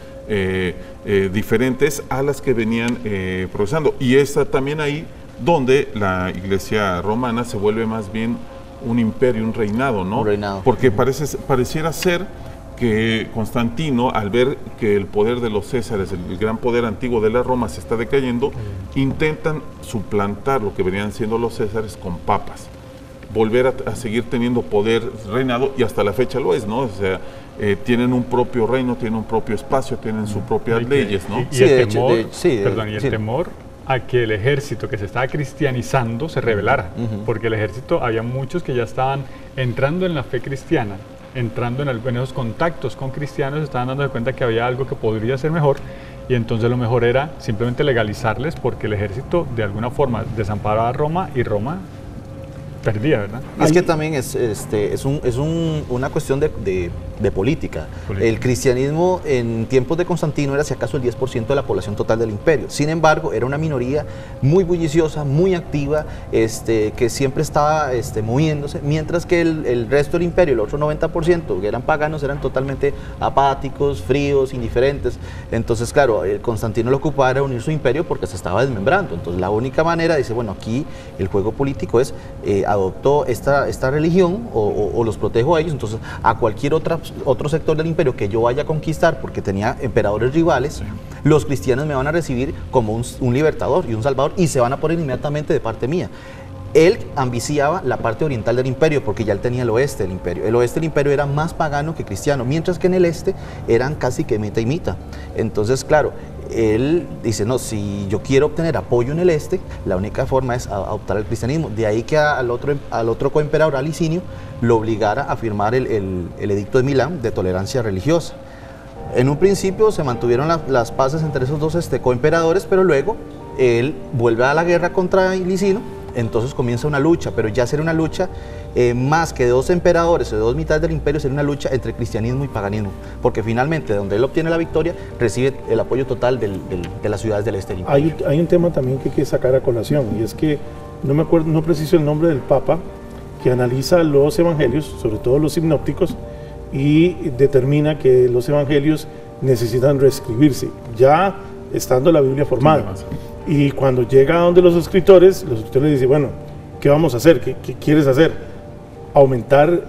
diferentes a las que venían progresando. Y está también ahí donde la Iglesia romana se vuelve más bien un imperio, un reinado, ¿no? Un reinado. Porque pareciera ser que Constantino, al ver que el poder de los Césares, el gran poder antiguo de la Roma se está decayendo, intentan suplantar lo que venían siendo los Césares con papas, volver a seguir teniendo poder, reinado, y hasta la fecha lo es, ¿no? O sea, tienen un propio reino, tienen un propio espacio, tienen sus propias leyes, ¿no? Y el temor a que el ejército que se estaba cristianizando se rebelara, porque el ejército, había muchos que ya estaban entrando en la fe cristiana, entrando en esos contactos con cristianos, estaban dando cuenta que había algo que podría ser mejor, y entonces lo mejor era simplemente legalizarles, porque el ejército de alguna forma desamparaba a Roma y Roma perdía, ¿verdad? Y es que también es una cuestión de política. El cristianismo en tiempos de Constantino era si acaso el 10% de la población total del imperio. Sin embargo, era una minoría muy bulliciosa, muy activa, que siempre estaba moviéndose, mientras que el resto del imperio, el otro 90%, que eran paganos, eran totalmente apáticos, fríos, indiferentes. Entonces, claro, el Constantino lo ocupaba era unir su imperio porque se estaba desmembrando. Entonces, la única manera, dice, bueno, aquí el juego político es adoptó esta religión o los protejo a ellos, entonces a cualquier otro sector del imperio que yo vaya a conquistar porque tenía emperadores rivales, sí, los cristianos me van a recibir como un libertador y un salvador y se van a poner inmediatamente de parte mía. Él ambiciaba la parte oriental del imperio porque ya él tenía el oeste del imperio. El oeste del imperio era más pagano que cristiano, mientras que en el este eran casi que mitad y mitad. Entonces, claro, él dice, no, si yo quiero obtener apoyo en el este, la única forma es adoptar el cristianismo. De ahí que al otro coemperador, a Licinio, lo obligara a firmar el edicto de Milán de tolerancia religiosa. En un principio se mantuvieron las paces entre esos dos coemperadores, pero luego él vuelve a la guerra contra Licinio. Entonces comienza una lucha, pero ya será una lucha más que de dos emperadores o de dos mitades del imperio, será una lucha entre cristianismo y paganismo, porque finalmente donde él obtiene la victoria recibe el apoyo total de las ciudades del este del imperio. Hay un tema también que hay que sacar a colación, y es que no preciso el nombre del Papa, que analiza los evangelios, sobre todo los sinópticos, y determina que los evangelios necesitan reescribirse, ya estando la Biblia formada. Y cuando llega a donde los escritores le dicen, bueno, ¿qué vamos a hacer? ¿Qué quieres hacer? Aumentar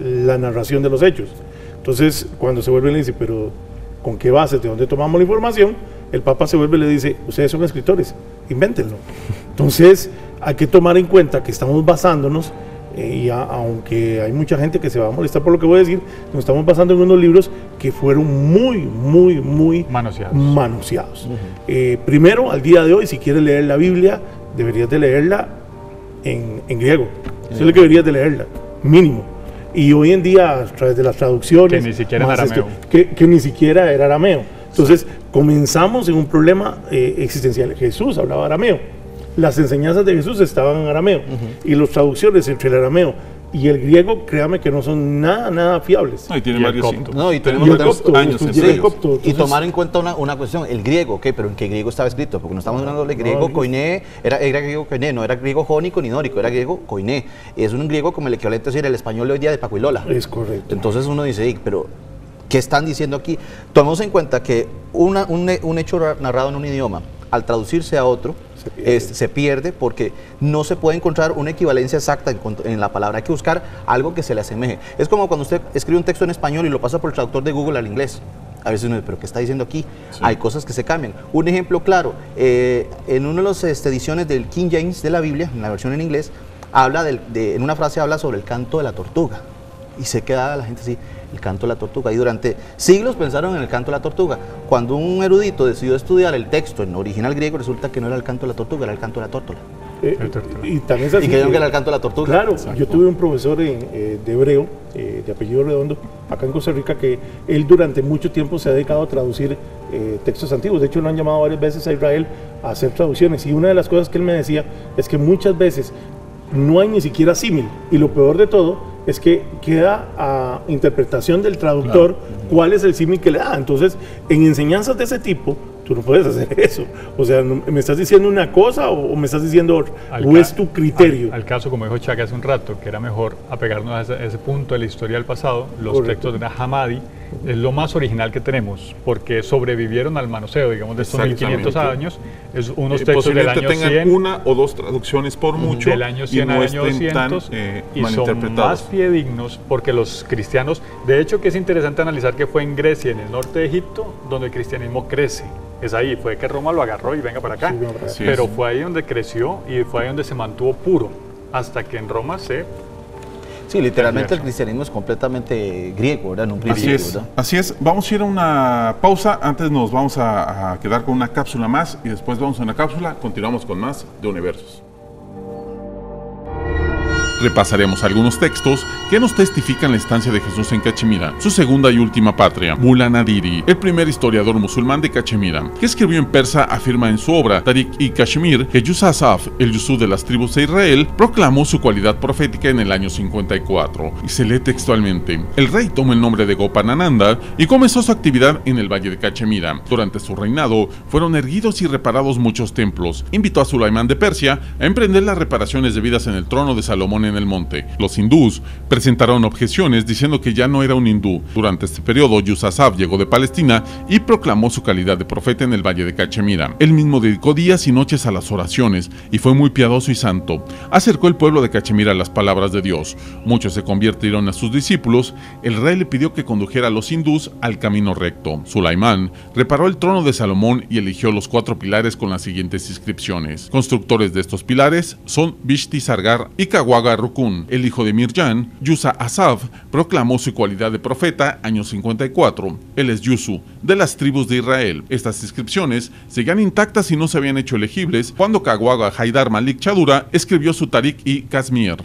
la narración de los hechos. Entonces, cuando se vuelve, le dice, pero ¿con qué bases? ¿De dónde tomamos la información? El Papa se vuelve y le dice, ustedes son escritores, invéntenlo. Entonces, hay que tomar en cuenta que estamos basándonos aunque hay mucha gente que se va a molestar por lo que voy a decir, nos estamos basando en unos libros que fueron muy manoseados. Primero, al día de hoy, si quieres leer la Biblia, deberías de leerla en griego. Eso es lo que deberías de leerla, mínimo. Y hoy en día, a través de las traducciones... Que ni siquiera era arameo. Que ni siquiera era arameo. Entonces, comenzamos en un problema existencial. Jesús hablaba arameo. Las enseñanzas de Jesús estaban en arameo. Y las traducciones entre el arameo y el griego, créame que no son nada fiables. No, y tiene varios siglos. No, y tenemos años en y tomar en cuenta una cuestión, el griego, ¿ok? Pero ¿en qué griego estaba escrito? Porque no estamos hablando de griego koiné, era griego koiné, no era griego jónico ni dórico, era griego koiné. Es un griego como el equivalente a decir el español de hoy día de Paco y Lola. Es correcto. Entonces uno dice, pero ¿qué están diciendo aquí? Tomemos en cuenta que un hecho narrado en un idioma, al traducirse a otro, se pierde porque no se puede encontrar una equivalencia exacta en la palabra. Hay que buscar algo que se le asemeje. Es como cuando usted escribe un texto en español y lo pasa por el traductor de Google al inglés. A veces uno dice, ¿pero qué está diciendo aquí? Sí. Hay cosas que se cambian. Un ejemplo claro, en una de las ediciones del King James de la Biblia, en la versión en inglés, habla en una frase habla sobre el canto de la tortuga. Y se queda la gente así, el canto de la tortuga. Y durante siglos pensaron en el canto de la tortuga. Cuando un erudito decidió estudiar el texto en original griego, resulta que no era el canto de la tortuga, era el canto de la tórtola. Y también es así. Y creyeron que era el canto de la tortuga. Claro, yo tuve un profesor de hebreo, de apellido Redondo, acá en Costa Rica, que él durante mucho tiempo se ha dedicado a traducir textos antiguos. De hecho, lo han llamado varias veces a Israel a hacer traducciones. Y una de las cosas que él me decía es que muchas veces no hay ni siquiera símil. Y lo peor de todo es que queda a interpretación del traductor cuál es el símil que le da. Entonces, en enseñanzas de ese tipo, tú no puedes hacer eso. O sea, ¿me estás diciendo una cosa o me estás diciendo otra? ¿O es tu criterio? Al caso, como dijo Chaga hace un rato, que era mejor apegarnos a ese punto de la historia del pasado. Los textos de Nag Hammadi es lo más original que tenemos, porque sobrevivieron al manoseo, digamos, de estos 1500 años. Es unos textos del año 100. Tengan una o dos traducciones por mucho. Del año 100 al año 200. Y son más fidedignos, porque los cristianos, de hecho que es interesante analizar que fue en Grecia, en el norte de Egipto, donde el cristianismo crece. Es ahí, fue que Roma lo agarró y venga para acá. Sí, pero fue ahí donde creció y fue ahí donde se mantuvo puro, hasta que en Roma se... Sí, literalmente el cristianismo es completamente griego, ¿verdad? En un principio, ¿verdad? Así es. Vamos a ir a una pausa. Antes nos vamos a quedar con una cápsula más y después vamos a una cápsula. Continuamos con más de Universos. Repasaremos algunos textos que nos testifican la estancia de Jesús en Cachemira, su segunda y última patria. Mullah Nadiri, el primer historiador musulmán de Cachemira, que escribió en persa, afirma en su obra Tariq-i-Kashmir que Yusa Asaf, el Yusuf de las tribus de Israel, proclamó su cualidad profética en el año 54. Y se lee textualmente: el rey tomó el nombre de Gopanananda y comenzó su actividad en el valle de Cachemira. Durante su reinado fueron erguidos y reparados muchos templos. Invitó a Sulaimán de Persia a emprender las reparaciones debidas en el trono de Salomón en el monte. Los hindús presentaron objeciones diciendo que ya no era un hindú. Durante este periodo, Yusa Asaf llegó de Palestina y proclamó su calidad de profeta en el valle de Cachemira. Él mismo dedicó días y noches a las oraciones y fue muy piadoso y santo. Acercó el pueblo de Cachemira a las palabras de Dios. Muchos se convirtieron a sus discípulos. El rey le pidió que condujera a los hindús al camino recto. Sulaimán reparó el trono de Salomón y eligió los 4 pilares con las siguientes inscripciones. Constructores de estos pilares son Bishti Sargar y Kawaga Rukun. El hijo de Mirjan, Yusa Asaf, proclamó su cualidad de profeta año 54. Él es Yusu, de las tribus de Israel. Estas inscripciones seguían intactas y no se habían hecho legibles cuando Kawaga Haidar Malik Chadura escribió su Tariq-i-Kashmir,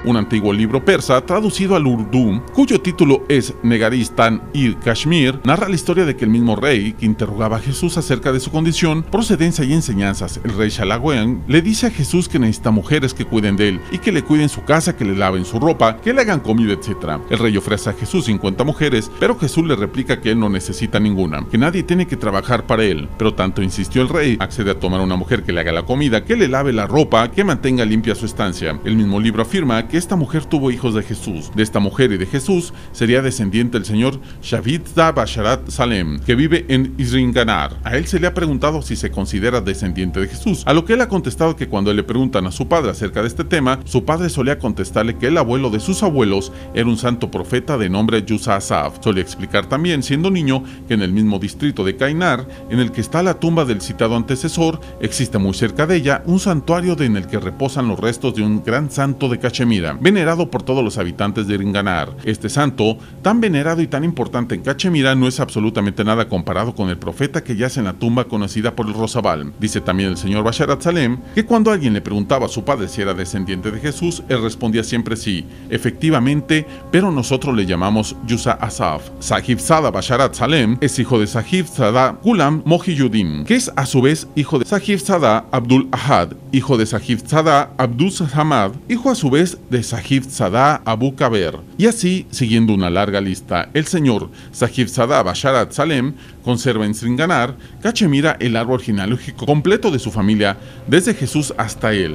un antiguo libro persa traducido al urdú, cuyo título es Negaristan-i-Kashmir, narra la historia de que el mismo rey, que interrogaba a Jesús acerca de su condición, procedencia y enseñanzas, el rey Shalagüen, le dice a Jesús que necesita mujeres que cuiden de él y que le cuiden su casa, que le laven su ropa, que le hagan comida, etc. El rey ofrece a Jesús 50 mujeres, pero Jesús le replica que él no necesita ninguna, que nadie tiene que trabajar para él. Pero tanto insistió el rey, accede a tomar una mujer que le haga la comida, que le lave la ropa, que mantenga limpia su estancia. El mismo libro afirma que que esta mujer tuvo hijos de Jesús. De esta mujer y de Jesús sería descendiente el señor Shavitza Basharat Salem, que vive en Isringanar. A él se le ha preguntado si se considera descendiente de Jesús, a lo que él ha contestado que cuando le preguntan a su padre acerca de este tema, su padre solía contestarle que el abuelo de sus abuelos era un santo profeta de nombre Yusa Asaf. Solía explicar también, siendo niño, que en el mismo distrito de Kainar, en el que está la tumba del citado antecesor, existe muy cerca de ella un santuario en el que reposan los restos de un gran santo de Cachemira, venerado por todos los habitantes de Iringanar. Este santo, tan venerado y tan importante en Cachemira, no es absolutamente nada comparado con el profeta que yace en la tumba conocida por el Rosabal. Dice también el señor Basharat Salem que cuando alguien le preguntaba a su padre si era descendiente de Jesús, él respondía siempre sí, efectivamente, pero nosotros le llamamos Yusa Asaf. Sahib Zada Basharat Salem es hijo de Sahib Zada Ghulam Mohiyuddin, que es a su vez hijo de Sahib Zada Abdul Ahad, hijo de Sahib Zada Abdul Samad, hijo a su vez de Sahib Zada Abu Kaber. Y así, siguiendo una larga lista, el señor Sahib Zada Basharat Salem conserva en Sringanar, Cachemira, el árbol genealógico completo de su familia, desde Jesús hasta él.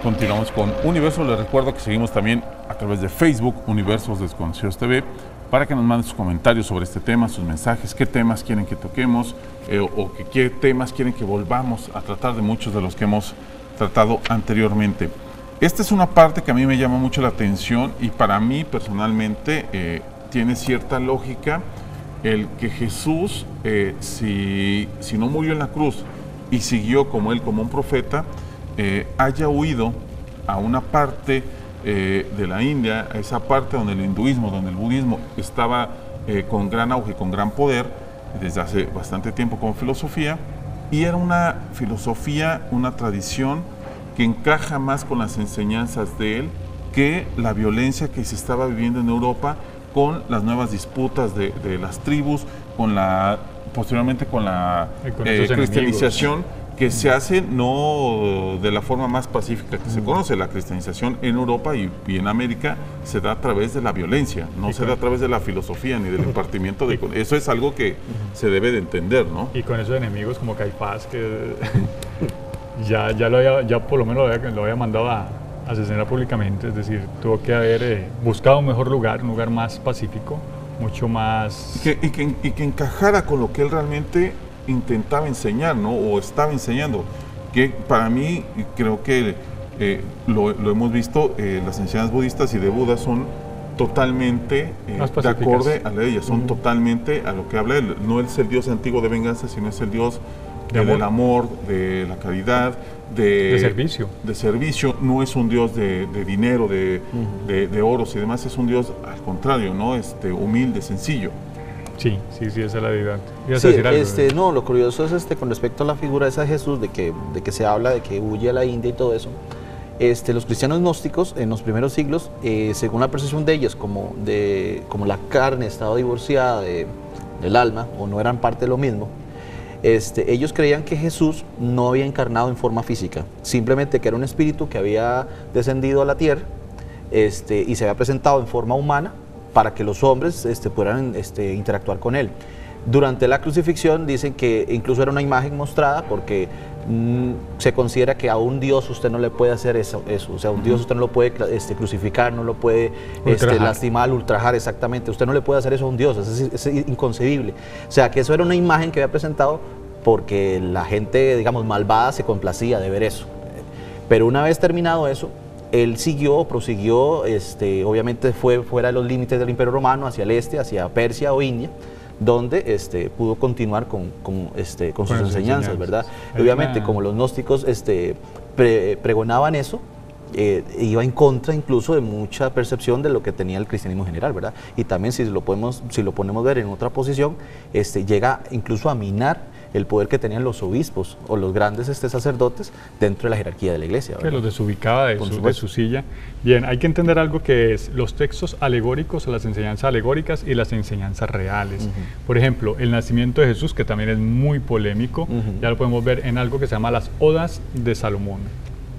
Continuamos con Universo. Les recuerdo que seguimos también a través de Facebook, Universos Desconocidos TV, para que nos manden sus comentarios sobre este tema, sus mensajes, qué temas quieren que toquemos qué temas quieren que volvamos a tratar de muchos de los que hemos tratado anteriormente. Esta es una parte que a mí me llama mucho la atención y para mí personalmente tiene cierta lógica el que Jesús, si no murió en la cruz y siguió como él, como un profeta, haya huido a una parte de la India, a esa parte donde el hinduismo, donde el budismo estaba con gran auge, con gran poder, desde hace bastante tiempo como filosofía, y era una filosofía, una tradición que encaja más con las enseñanzas de él que la violencia que se estaba viviendo en Europa con las nuevas disputas de las tribus, posteriormente con la cristianización que se hace no de la forma más pacífica que se conoce. La cristianización en Europa y en América se da a través de la violencia, no se da a través de la filosofía ni del impartimiento de... Eso es algo que se debe de entender, ¿no? Y con esos enemigos como Caifás, que ya por lo menos lo había mandado a asesinar públicamente, es decir, tuvo que haber buscado un mejor lugar, un lugar más pacífico, mucho más... Y que encajara con lo que él realmente intentaba enseñar, ¿no? O estaba enseñando, que para mí creo que lo hemos visto, las enseñanzas budistas y de Buda son totalmente de acorde a la de ellas, son totalmente a lo que habla él. No es el Dios antiguo de venganza, sino es el Dios del amor, de la caridad, de servicio. No es un Dios de dinero, de oros y demás, es un Dios al contrario, ¿no? Humilde, sencillo. Sí, esa es la deidad. Sí, no, lo curioso es con respecto a la figura de ese Jesús, de que se habla de que huye a la India y todo eso. Los cristianos gnósticos en los primeros siglos, según la percepción de ellos, como la carne estaba divorciada del alma, o no eran parte de lo mismo, ellos creían que Jesús no había encarnado en forma física, simplemente que era un espíritu que había descendido a la tierra y se había presentado en forma humana para que los hombres pudieran interactuar con él. Durante la crucifixión dicen que incluso era una imagen mostrada porque se considera que a un Dios usted no le puede hacer eso. O sea, un Dios usted no lo puede crucificar, no lo puede lastimar, ultrajar, exactamente. Usted no le puede hacer eso a un Dios, es inconcebible. O sea, que eso era una imagen que había presentado porque la gente, digamos, malvada se complacía de ver eso. Pero una vez terminado eso, él prosiguió, obviamente fue fuera de los límites del Imperio Romano, hacia el este, hacia Persia o India, donde pudo continuar con sus enseñanzas, ¿verdad? Obviamente, como los gnósticos pregonaban eso, iba en contra incluso de mucha percepción de lo que tenía el cristianismo general, ¿verdad? Y también si lo ponemos ver en otra posición, llega incluso a minar el poder que tenían los obispos o los grandes sacerdotes dentro de la jerarquía de la iglesia, ¿verdad? Que los desubicaba de su silla. Bien, hay que entender algo que es los textos alegóricos o las enseñanzas alegóricas y las enseñanzas reales. Por ejemplo, el nacimiento de Jesús, que también es muy polémico, ya lo podemos ver en algo que se llama las Odas de Salomón.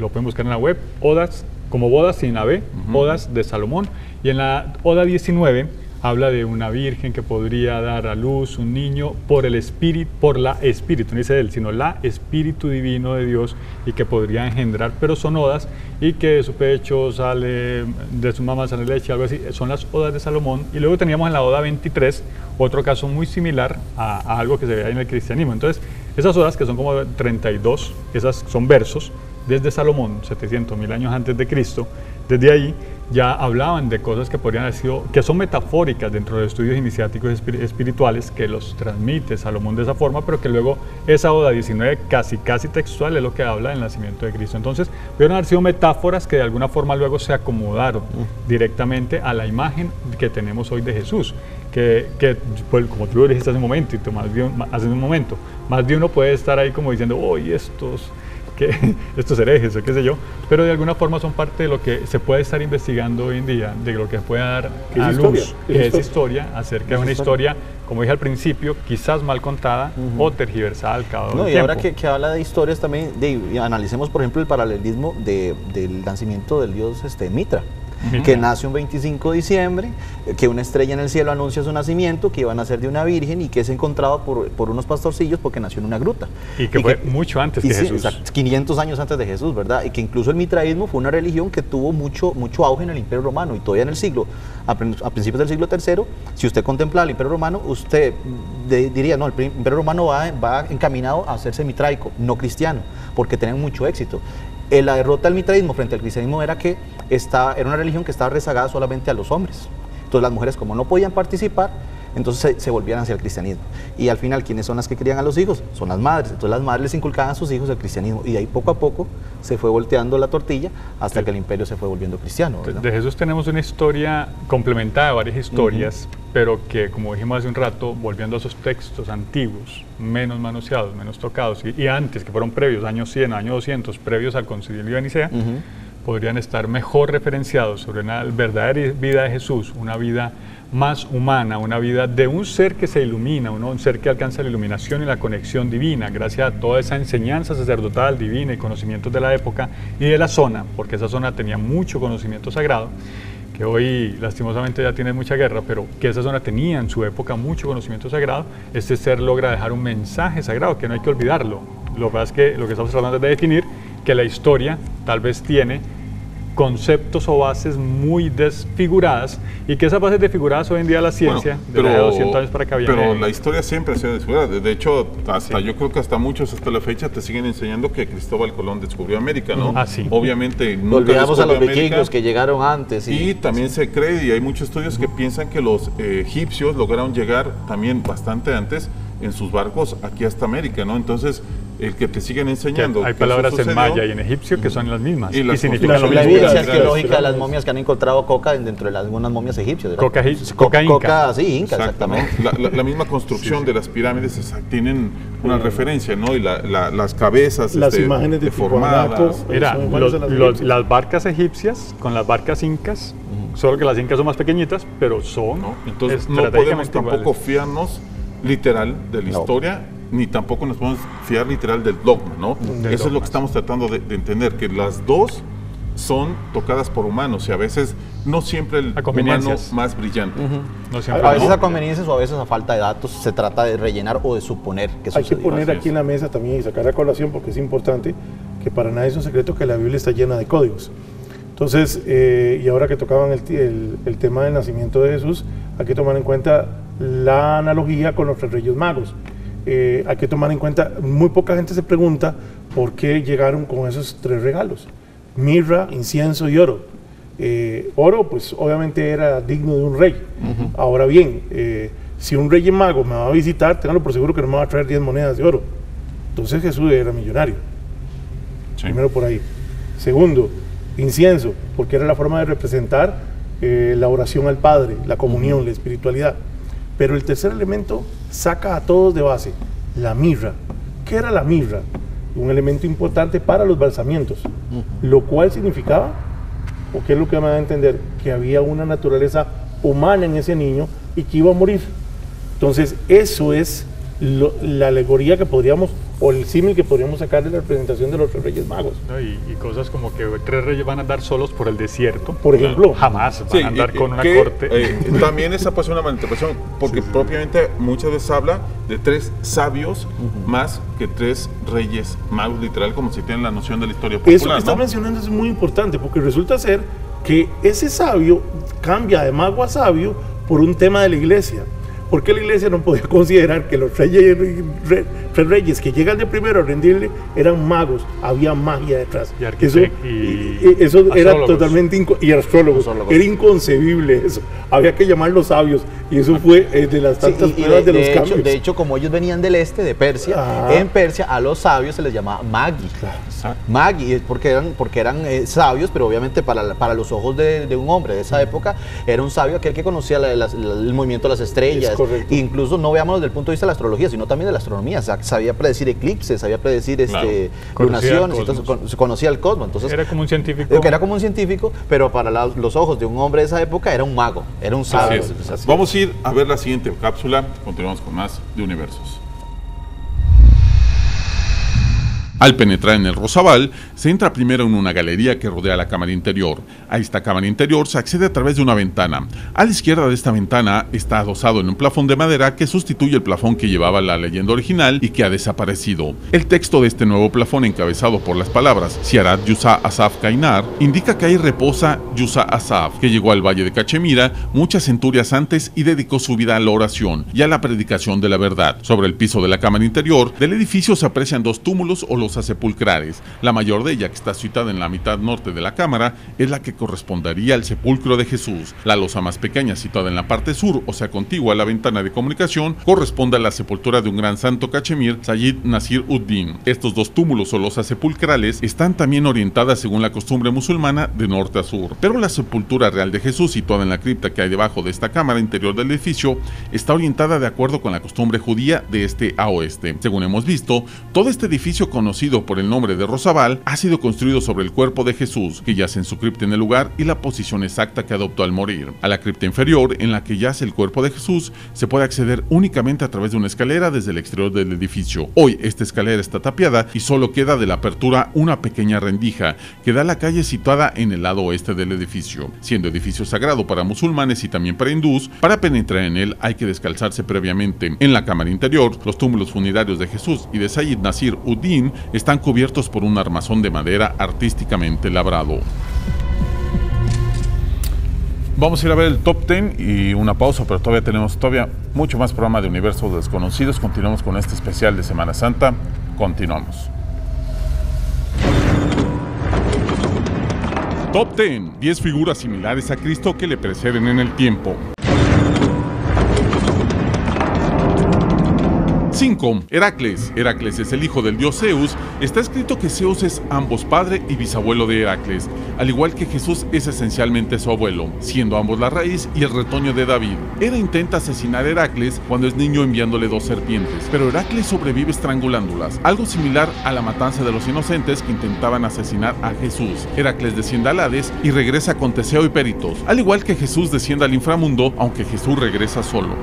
Lo pueden buscar en la web, Odas, como bodas sin la B, Odas de Salomón. Y en la Oda 19 habla de una virgen que podría dar a luz un niño por la espíritu, no dice él, sino la espíritu divino de Dios, y que podría engendrar, pero son odas, y que de su pecho sale, de su mamá sale leche, algo así, son las odas de Salomón. Y luego teníamos en la oda 23 otro caso muy similar a algo que se ve ahí en el cristianismo. Entonces, esas odas, que son como 32, esas son versos desde Salomón, 700.000 años antes de Cristo. Desde ahí ya hablaban de cosas que podrían haber sido, que son metafóricas dentro de estudios iniciáticos espirituales, que los transmite Salomón de esa forma, pero que luego esa oda 19 casi textual es lo que habla del nacimiento de Cristo. Entonces, pudieron haber sido metáforas que de alguna forma luego se acomodaron directamente a la imagen que tenemos hoy de Jesús, que pues, como tú lo dijiste hace un momento, y tú hace un momento, más de uno puede estar ahí como diciendo, estos herejes o qué sé yo, pero de alguna forma son parte de lo que se puede estar investigando hoy en día, de lo que puede dar a luz, que es historia, acerca de una historia, como dije al principio, quizás mal contada o tergiversada al cabo del tiempo. Y ahora que habla de historias también, analicemos por ejemplo el paralelismo del nacimiento del dios Mitra, que nace un 25 de diciembre, que una estrella en el cielo anuncia su nacimiento, que iba a nacer de una virgen y que es encontrado por unos pastorcillos porque nació en una gruta. Y que fue mucho antes que Jesús. Sí, 500 años antes de Jesús, ¿verdad? Y que incluso el mitraísmo fue una religión que tuvo mucho auge en el Imperio Romano, y todavía en el a principios del siglo III, si usted contempla el Imperio Romano, usted diría, no, el Imperio Romano va encaminado a hacerse mitraico, no cristiano, porque tenían mucho éxito. La derrota del mitraísmo frente al cristianismo era que era una religión que estaba rezagada solamente a los hombres. Entonces las mujeres, como no podían participar, entonces se volvían hacia el cristianismo. Y al final, ¿quiénes son las que crían a los hijos? Son las madres. Entonces las madres les inculcaban a sus hijos el cristianismo, y de ahí poco a poco se fue volteando la tortilla hasta que el imperio se fue volviendo cristiano, ¿verdad? De Jesús tenemos una historia complementada de varias historias, pero que, como dijimos hace un rato, volviendo a esos textos antiguos, menos manoseados, menos tocados, y antes, que fueron previos, años 100, años 200, previos al Concilio de Nicea, podrían estar mejor referenciados sobre una verdadera vida de Jesús, una vida más humana, una vida de un ser que se ilumina, un ser que alcanza la iluminación y la conexión divina, gracias a toda esa enseñanza sacerdotal, divina y conocimientos de la época y de la zona, porque esa zona tenía mucho conocimiento sagrado, que hoy lastimosamente ya tiene mucha guerra, pero que esa zona tenía en su época mucho conocimiento sagrado. Este ser logra dejar un mensaje sagrado que no hay que olvidarlo. Lo que pasa es que lo que estamos tratando de definir, que la historia tal vez tiene conceptos o bases muy desfiguradas, y que esas bases desfiguradas hoy en día la ciencia, pero, de 200 años para acá viene... Pero la historia siempre ha sido desfigurada. De hecho, yo creo que hasta muchos hasta la fecha te siguen enseñando que Cristóbal Colón descubrió América, ¿no? Sí. Obviamente nunca olvidamos a los América, vikingos que llegaron antes. Y también se cree, y hay muchos estudios que piensan que los egipcios lograron llegar también bastante antes en sus barcos aquí hasta América, ¿no? Entonces, el que te siguen enseñando... Hay palabras en maya y en egipcio que son las mismas, y significan lo la mismo. evidencia arqueológica de las momias que han encontrado coca dentro de algunas momias egipcias. Coca inca. Sí, inca, exactamente. La misma construcción de las pirámides tienen una referencia, ¿no? Y las cabezas las imágenes deformadas. Mira, las barcas egipcias con las barcas incas, solo que las incas son más pequeñitas, pero son... ¿no? Entonces no podemos tampoco fiarnos literal de la historia, ni tampoco nos podemos fiar literal del dogma, ¿no? Eso es lo que estamos tratando de entender, que las dos son tocadas por humanos, y a veces no siempre el humano más brillante. No siempre, a veces a conveniencias o a veces a falta de datos se trata de rellenar o de suponer que sucedió. Hay que poner aquí en la mesa también y sacar a colación, porque es importante, que para nadie es un secreto que la Biblia está llena de códigos. Entonces, y ahora que tocaban el tema del nacimiento de Jesús, hay que tomar en cuenta la analogía con los tres reyes magos. Hay que tomar en cuenta, muy poca gente se pregunta por qué llegaron con esos tres regalos: mirra, incienso y oro. Oro, pues obviamente era digno de un rey. Ahora bien, si un rey mago me va a visitar, ténganlo por seguro que no me va a traer 10 monedas de oro. Entonces Jesús era millonario. Primero por ahí. Segundo, incienso, porque era la forma de representar la oración al Padre, la comunión, la espiritualidad. Pero el tercer elemento saca a todos de base: la mirra. ¿Qué era la mirra? Un elemento importante para los balsamientos, lo cual significaba, o qué es lo que me da a entender, que había una naturaleza humana en ese niño y que iba a morir. Entonces eso es la alegoría que podríamos o el símil que podríamos sacar de la representación de los tres reyes magos. ¿No? Y cosas como que 3 reyes van a andar solos por el desierto. Por ejemplo. Jamás van Sí, a andar con una que, corte. también esa puede ser una malinterpretación, porque Sí. propiamente muchas veces habla de 3 sabios más que 3 reyes magos, literal, como si tienen la noción de la historia popular, Eso que estás ¿no? mencionando es muy importante, porque resulta ser que ese sabio cambia de mago a sabio por un tema de la iglesia. Porque la iglesia no podía considerar que los tres reyes que llegan de primero a rendirle eran magos, había magia detrás. Y Eso era astrólogos. totalmente y astrólogos. Era inconcebible eso. Había que llamarlos sabios y eso fue de las tantas pruebas de los cambios. De hecho, como ellos venían del este, de Persia, en Persia a los sabios se les llamaba magi. Magi, porque eran sabios, pero obviamente para los ojos de un hombre de esa época era un sabio aquel que conocía el movimiento de las estrellas. Incluso no veámoslo desde el punto de vista de la astrología, sino también de la astronomía. O sea, sabía predecir eclipses, sabía predecir lunaciones, entonces conocía el cosmos. Entonces, era como un científico. Era como un científico, pero para los ojos de un hombre de esa época era un mago, era un sabio. Vamos a ir a ver la siguiente cápsula. Continuamos con más de Universos. Al penetrar en el Rosabal, se entra primero en una galería que rodea la cámara interior. A esta cámara interior se accede a través de una ventana. A la izquierda de esta ventana está adosado en un plafón de madera que sustituye el plafón que llevaba la leyenda original y que ha desaparecido. El texto de este nuevo plafón, encabezado por las palabras Siarat Yusa Asaf Kainar, indica que ahí reposa Yusa Asaf, que llegó al valle de Cachemira muchas centurias antes y dedicó su vida a la oración y a la predicación de la verdad. Sobre el piso de la cámara interior del edificio se aprecian 2 túmulos o losas sepulcrales. La mayor de ellas, que está situada en la mitad norte de la cámara, es la que correspondería al sepulcro de Jesús. La losa más pequeña, situada en la parte sur, o sea contigua a la ventana de comunicación, corresponde a la sepultura de un gran santo cachemir, Sayyid Nasir ud-Din. Estos 2 túmulos o losas sepulcrales están también orientadas según la costumbre musulmana de norte a sur, pero la sepultura real de Jesús, situada en la cripta que hay debajo de esta cámara interior del edificio, está orientada de acuerdo con la costumbre judía de este a oeste. Según hemos visto, todo este edificio, conocido por el nombre de Rosabal, ha sido construido sobre el cuerpo de Jesús, que yace en su cripta en el lugar y la posición exacta que adoptó al morir. A la cripta inferior, en la que yace el cuerpo de Jesús, se puede acceder únicamente a través de una escalera desde el exterior del edificio. Hoy esta escalera está tapiada y solo queda de la apertura una pequeña rendija que da a la calle situada en el lado oeste del edificio. Siendo edificio sagrado para musulmanes y también para hindús, para penetrar en él hay que descalzarse previamente. En la cámara interior, los túmulos funerarios de Jesús y de Sayyid Nasir ud-Din están cubiertos por un armazón de madera artísticamente labrado. Vamos a ir a ver el top 10 y una pausa, pero todavía tenemos mucho más programa de Universos Desconocidos. Continuamos con este especial de Semana Santa. Continuamos. Top 10. 10 figuras similares a Cristo que le preceden en el tiempo. 5. Heracles. Heracles es el hijo del dios Zeus. Está escrito que Zeus es ambos padre y bisabuelo de Heracles, al igual que Jesús es esencialmente su abuelo, siendo ambos la raíz y el retoño de David. Hera intenta asesinar a Heracles cuando es niño enviándole 2 serpientes, pero Heracles sobrevive estrangulándolas, algo similar a la matanza de los inocentes que intentaban asesinar a Jesús. Heracles desciende al Hades y regresa con Teseo y Peritos, al igual que Jesús desciende al inframundo, aunque Jesús regresa solo.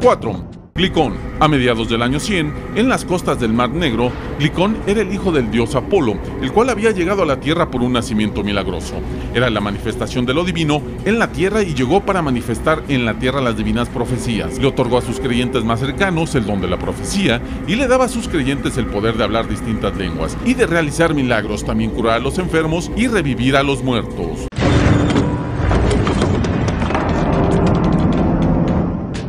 4. Glicón. A mediados del año 100, en las costas del Mar Negro, Glicón era el hijo del dios Apolo, el cual había llegado a la tierra por un nacimiento milagroso. Era la manifestación de lo divino en la tierra y llegó para manifestar en la tierra las divinas profecías. Le otorgó a sus creyentes más cercanos el don de la profecía y le daba a sus creyentes el poder de hablar distintas lenguas y de realizar milagros, también curar a los enfermos y revivir a los muertos.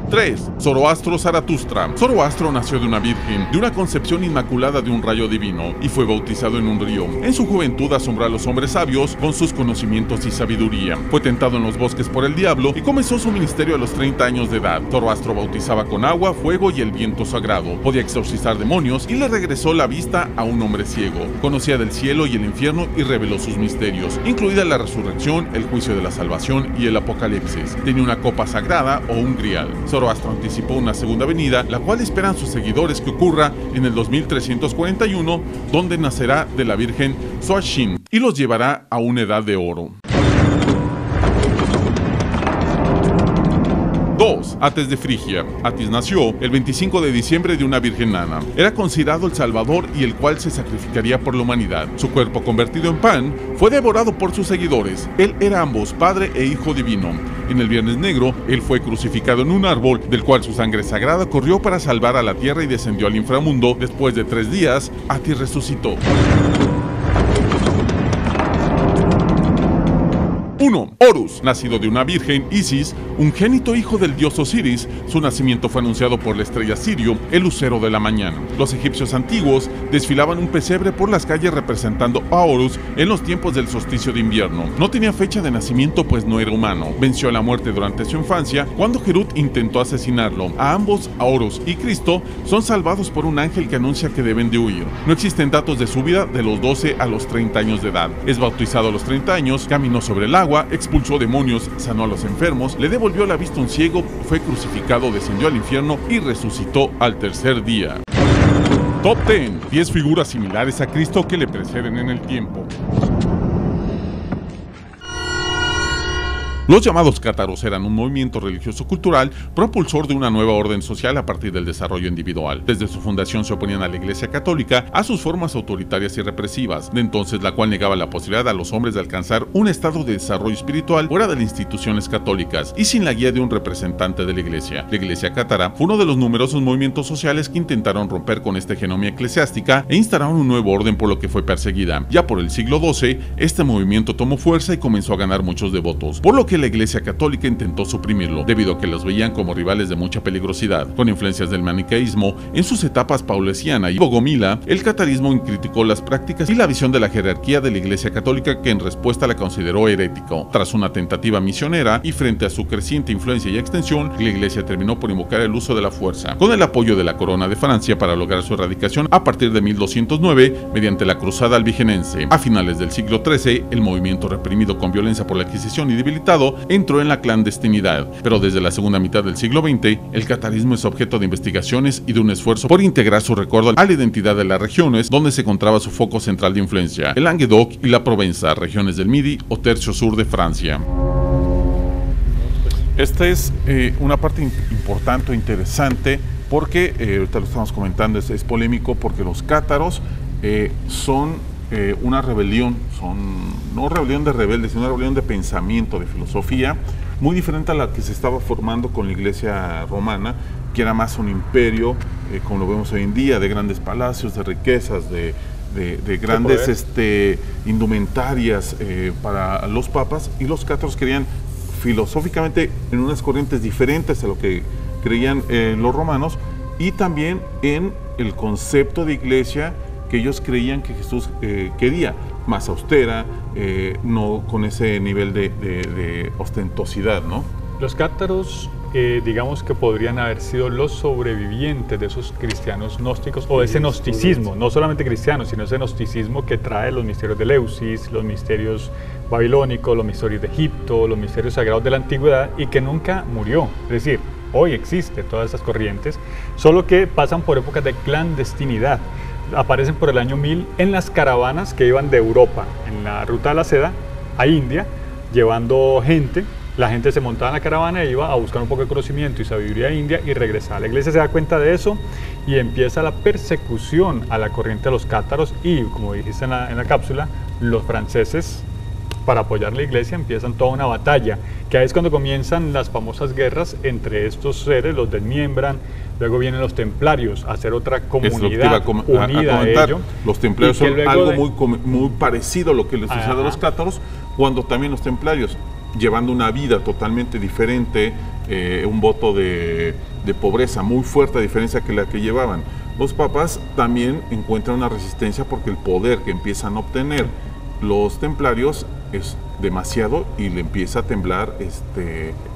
3. Zoroastro Zaratustra. Zoroastro nació de una virgen, de una concepción inmaculada de un rayo divino, y fue bautizado en un río. En su juventud asombró a los hombres sabios con sus conocimientos y sabiduría. Fue tentado en los bosques por el diablo y comenzó su ministerio a los 30 años de edad. Zoroastro bautizaba con agua, fuego y el viento sagrado. Podía exorcizar demonios y le regresó la vista a un hombre ciego. Conocía del cielo y el infierno y reveló sus misterios, incluida la resurrección, el juicio de la salvación y el apocalipsis. Tenía una copa sagrada o un grial. Zoroastro anticipó una segunda venida, la cual esperan sus seguidores que ocurra en el 2341, donde nacerá de la Virgen Xochitl y los llevará a una edad de oro. 2. Ates de Frigia. Atis nació el 25 de diciembre de una virgen nana. Era considerado el salvador y el cual se sacrificaría por la humanidad. Su cuerpo convertido en pan fue devorado por sus seguidores. Él era ambos padre e hijo divino. En el Viernes Negro, él fue crucificado en un árbol, del cual su sangre sagrada corrió para salvar a la tierra y descendió al inframundo. Después de 3 días, Atis resucitó. 1. Horus, nacido de una virgen, Isis, ungénito hijo del dios Osiris. Su nacimiento fue anunciado por la estrella Sirio, el lucero de la mañana. Los egipcios antiguos desfilaban un pesebre por las calles representando a Horus en los tiempos del solsticio de invierno. No tenía fecha de nacimiento pues no era humano. Venció a la muerte durante su infancia cuando Herut intentó asesinarlo. A ambos, a Horus y Cristo, son salvados por un ángel que anuncia que deben de huir. No existen datos de su vida de los 12 a los 30 años de edad. Es bautizado a los 30 años, caminó sobre el agua, expulsó demonios, sanó a los enfermos, le devolvió la vista a un ciego, fue crucificado, descendió al infierno y resucitó al tercer día. Top 10. 10 figuras similares a Cristo que le preceden en el tiempo. Los llamados cátaros eran un movimiento religioso-cultural propulsor de una nueva orden social a partir del desarrollo individual. Desde su fundación se oponían a la Iglesia Católica, a sus formas autoritarias y represivas, de entonces la cual negaba la posibilidad a los hombres de alcanzar un estado de desarrollo espiritual fuera de las instituciones católicas y sin la guía de un representante de la Iglesia. La Iglesia cátara fue uno de los numerosos movimientos sociales que intentaron romper con esta hegemonía eclesiástica e instalaron un nuevo orden por lo que fue perseguida. Ya por el siglo XII, este movimiento tomó fuerza y comenzó a ganar muchos devotos, por lo que la Iglesia Católica intentó suprimirlo, debido a que los veían como rivales de mucha peligrosidad. Con influencias del maniqueísmo en sus etapas paulesiana y bogomila, el catarismo criticó las prácticas y la visión de la jerarquía de la Iglesia Católica, que en respuesta la consideró herético. Tras una tentativa misionera y frente a su creciente influencia y extensión, la Iglesia terminó por invocar el uso de la fuerza, con el apoyo de la Corona de Francia para lograr su erradicación a partir de 1209 mediante la Cruzada Albigenense. A finales del siglo XIII, el movimiento, reprimido con violencia por la Inquisición y debilitado, entró en la clandestinidad, pero desde la segunda mitad del siglo XX, el catarismo es objeto de investigaciones y de un esfuerzo por integrar su recuerdo a la identidad de las regiones donde se encontraba su foco central de influencia, el Languedoc y la Provenza, regiones del Midi o tercio sur de Francia. Esta es una parte importante o interesante porque, ahorita lo estamos comentando, es polémico porque los cátaros son una rebelión, no rebelión de rebeldes, sino una rebelión de pensamiento, de filosofía, muy diferente a la que se estaba formando con la Iglesia romana, que era más un imperio, como lo vemos hoy en día, de grandes palacios, de riquezas, de grandes indumentarias para los papas, y los cátaros querían filosóficamente en unas corrientes diferentes a lo que creían los romanos, y también en el concepto de iglesia que ellos creían que Jesús quería, más austera, no con ese nivel de ostentosidad, ¿no? Los cátaros, digamos que podrían haber sido los sobrevivientes de esos cristianos gnósticos, o de ese gnosticismo, no solamente cristianos, sino ese gnosticismo que trae los misterios de Eleusis, los misterios babilónicos, los misterios de Egipto, los misterios sagrados de la antigüedad, y que nunca murió. Es decir, hoy existe todas esas corrientes, solo que pasan por épocas de clandestinidad. Aparecen por el año 1000 en las caravanas que iban de Europa, en la ruta de la seda, a India, llevando gente. La gente se montaba en la caravana e iba a buscar un poco de conocimiento y sabiduría a India y regresaba. La iglesia se da cuenta de eso y empieza la persecución a la corriente de los cátaros y, como dijiste en la cápsula, los franceses, para apoyar la iglesia, empiezan toda una batalla, que ahí es cuando comienzan las famosas guerras entre estos seres, los desmiembran. Luego vienen los templarios a hacer otra comunidad unida a ello. Los templarios son algo muy parecido a lo que les sucede a los cátaros, cuando también los templarios, llevando una vida totalmente diferente, un voto de pobreza muy fuerte a diferencia que la que llevaban. Los papas también encuentran una resistencia porque el poder que empiezan a obtener los templarios es demasiado y le empieza a temblar